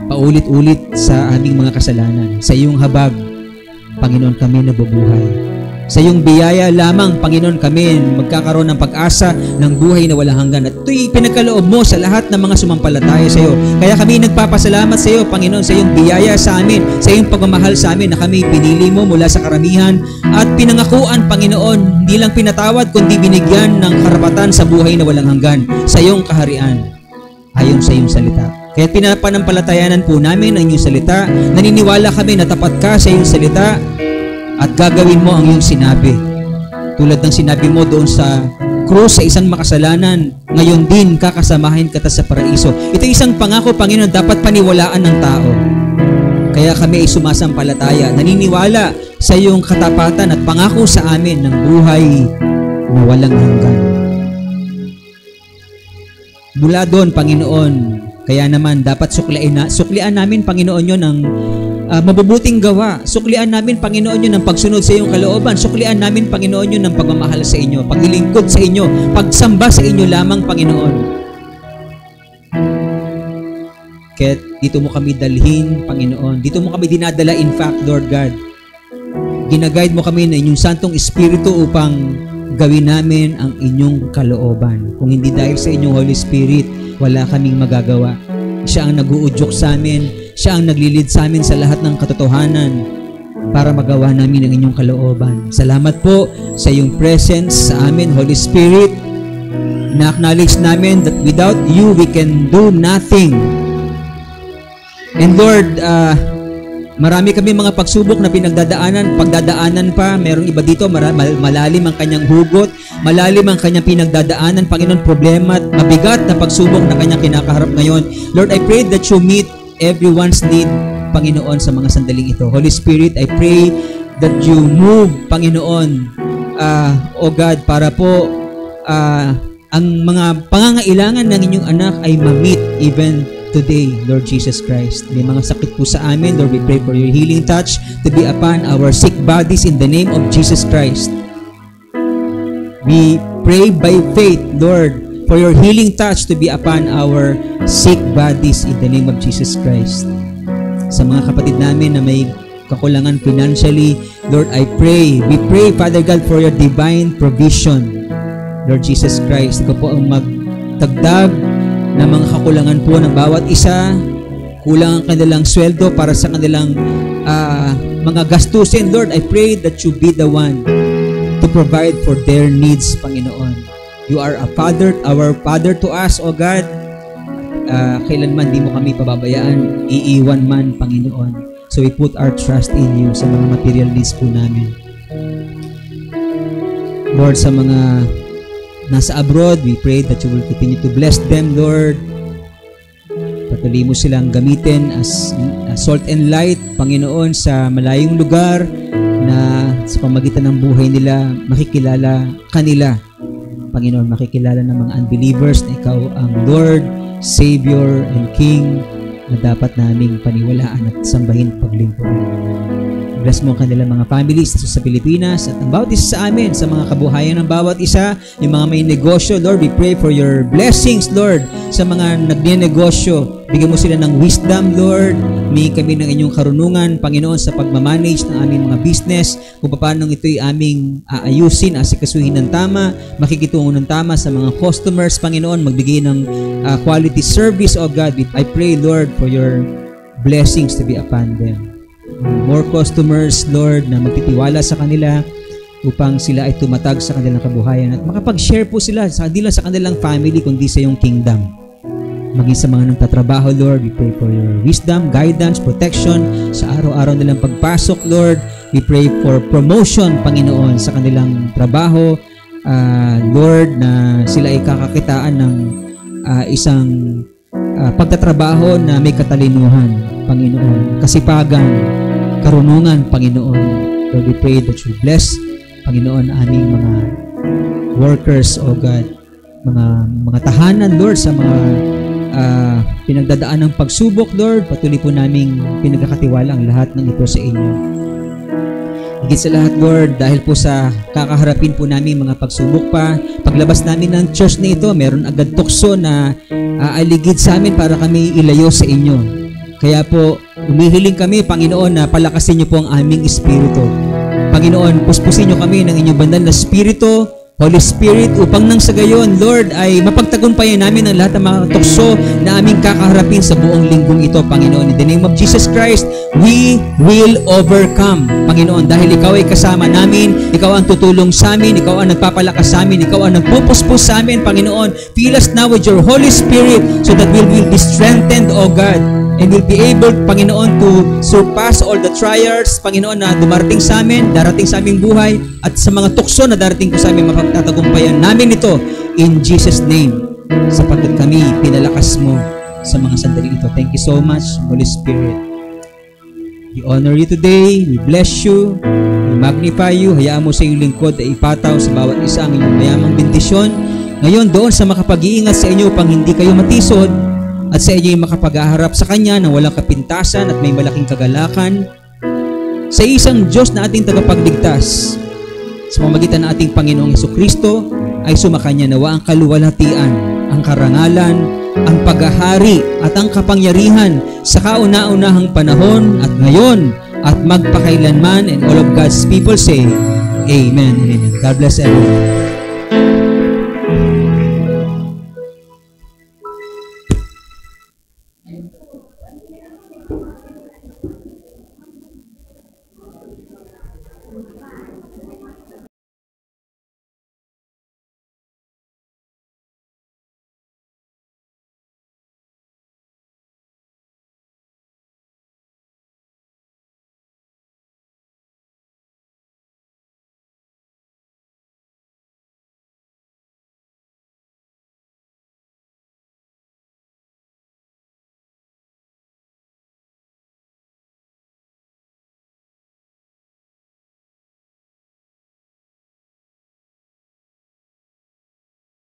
paulit-ulit sa aming mga kasalanan. Sa iyong habag, Panginoon, kami nabubuhay. Sa iyong biyaya lamang, Panginoon, kami magkakaroon ng pag-asa ng buhay na walang hanggan. At ito'y pinagkaloob mo sa lahat ng mga sumampalataya sa iyo. Kaya kami nagpapasalamat sa iyo, Panginoon, sa iyong biyaya sa amin, sa iyong pagmamahal sa amin na kami pinili mo mula sa karamihan at pinangakuan, Panginoon, hindi lang pinatawad kundi binigyan ng karapatan sa buhay na walang hanggan sa iyong kaharian ayon sa iyong salita. Kaya pinapanampalatayanan po namin ang iyong salita. Naniniwala kami na tapat ka sa iyong salita at gagawin mo ang iyong sinabi. Tulad ng sinabi mo doon sa krus sa isang makasalanan, ngayon din kakasamahin kita sa paraiso. Ito isang pangako, Panginoon, dapat paniwalaan ng tao. Kaya kami ay sumasampalataya, naniniwala sa iyong katapatan at pangako sa amin ng buhay na walang hanggan. Mula doon, Panginoon, kaya naman dapat suklian namin, Panginoon, yun ng mabubuting gawa. Suklian namin, Panginoon, yun ng pagsunod sa iyong kalooban. Suklian namin, Panginoon, yun ng pagmamahal sa inyo, paglilingkod sa inyo, pagsamba sa inyo lamang, Panginoon. Kaya dito mo kami dalhin, Panginoon. Dito mo kami dinadala, in fact, Lord God. Ginaguide mo kami na inyong Santong Espiritu upang gawin namin ang inyong kalooban. Kung hindi dahil sa inyong Holy Spirit, wala kaming magagawa. Siya ang nag-uudyok sa amin. Siya ang naglilid sa amin sa lahat ng katotohanan para magawa namin ang inyong kalooban. Salamat po sa iyong presence sa amin, Holy Spirit. Na-acknowledge namin that without you, we can do nothing. And Lord, marami kami mga pagsubok na pagdadaanan pa. Merong iba dito, malalim ang kanyang hugot, malalim ang kanyang pinagdadaanan, Panginoon, problema at mabigat na pagsubok na kanyang kinakaharap ngayon. Lord, I pray that you meet everyone's need, Panginoon, sa mga sandaling ito. Holy Spirit, I pray that you move, Panginoon, O God, para po ang mga pangangailangan ng inyong anak ay ma-meet even today, Lord Jesus Christ. May mga sakit po sa amin, Lord, we pray for your healing touch to be upon our sick bodies in the name of Jesus Christ. We pray by faith, Lord, for your healing touch to be upon our sick bodies in the name of Jesus Christ. Sa mga kapatid namin na may kakulangan financially, Lord, we pray, Father God, for your divine provision. Lord Jesus Christ, ikaw po ang magdagdag na mga kakulangan po ng bawat isa, kulang ang kanilang sweldo para sa kanilang mga gastusin. Lord, I pray that you be the one to provide for their needs, Panginoon. You are our Father to us, O God. Kailanman di mo kami pababayaan, iiwan man, Panginoon. So we put our trust in you sa mga material needs po namin. Lord, sa mga nasa abroad, we pray that you will continue to bless them, Lord. Patuloy mo silang gamitin as salt and light, Panginoon, sa malayong lugar na sa pamagitan ng buhay nila, makikilala kanila, Panginoon, makikilala ng mga unbelievers na ikaw ang Lord, Savior, and King na dapat naming paniwalaan at sambahin paglingkuran. Bless mo ang kanilang mga families sa Pilipinas at ang bawat isa sa amin, sa mga kabuhayan ng bawat isa, yung mga may negosyo, Lord, we pray for your blessings, Lord, sa mga nagnenegosyo. Bigyan mo sila ng wisdom, Lord. May kami ng inyong karunungan, Panginoon, sa pagmamanage ng aming mga business, kung paano ito'y aming aayusin, asikasuhin ng tama, makikitungo ng tama sa mga customers, Panginoon, magbigay ng quality service, O God. I pray, Lord, for your blessings to be upon them. More customers, Lord, na magtitiwala sa kanila upang sila ay tumatag sa kanilang kabuhayan at makapag-share po sila hindi lang sa kanilang family kundi sa iyong kingdom. Maging sa mga nagtatrabaho, Lord, we pray for your wisdom, guidance, protection sa araw-araw nilang pagpasok, Lord. We pray for promotion, Panginoon, sa kanilang trabaho, Lord, na sila ay kakakitaan ng isang pagtatrabaho na may katalinuhan, Panginoon, kasipagan, karunungan, Panginoon. Lord, we pray that you bless, Panginoon, aming mga workers, O God, mga tahanan, Lord, sa mga pinagdadaan ng pagsubok, Lord. Patuloy po naming pinagkakatiwala ang lahat ng ito sa inyo. Higit sa lahat, Lord, dahil po sa kakaharapin po namin mga pagsubok pa, paglabas namin ng church na ito, meron agad tukso na aaligid sa amin para kami ilayo sa inyo. Kaya po, umihiling kami, Panginoon, na palakasin niyo po ang aming espiritu Panginoon, puspusin niyo kami ng inyong banal na Espiritu, Holy Spirit, upang nang sa gayon, Lord, ay mapagtagumpayan namin ang lahat ng mga tukso na aming kakaharapin sa buong linggong ito, Panginoon. In the name of Jesus Christ, we will overcome, Panginoon, dahil Ikaw ay kasama namin, Ikaw ang tutulong sa amin, Ikaw ang nagpapalakas sa amin, Ikaw ang nagpupuspos sa amin, Panginoon. Fill us now with your Holy Spirit so that we will be strengthened, O God, and we'll be able, Panginoon, to surpass all the trials, Panginoon, na dumarating sa amin, darating sa aming buhay, at sa mga tukso na darating ko sa amin, mapagtatagumpayan namin ito in Jesus' name, sapagkat kami pinalakas mo sa mga sandali ito. Thank you so much, Holy Spirit. We honor you today, we bless you, we magnify you, hayaan mo sa iyong lingkod na ipataw sa bawat isa ang inyong mayamang bendisyon. Ngayon, doon sa makapag-iingat sa inyo upang hindi kayo matisod, at sa inyo yung makapag-aharap sa Kanya na walang kapintasan at may malaking kagalakan, sa isang Diyos na ating tagapagligtas, sa pamamagitan ng ating Panginoong Jesucristo, ay sumakanya nawa ang kaluwalhatian, ang karangalan, ang paghahari at ang kapangyarihan sa kauna-unahang panahon at ngayon at magpakailanman. And all of God's people say, Amen and Amen. God bless everyone.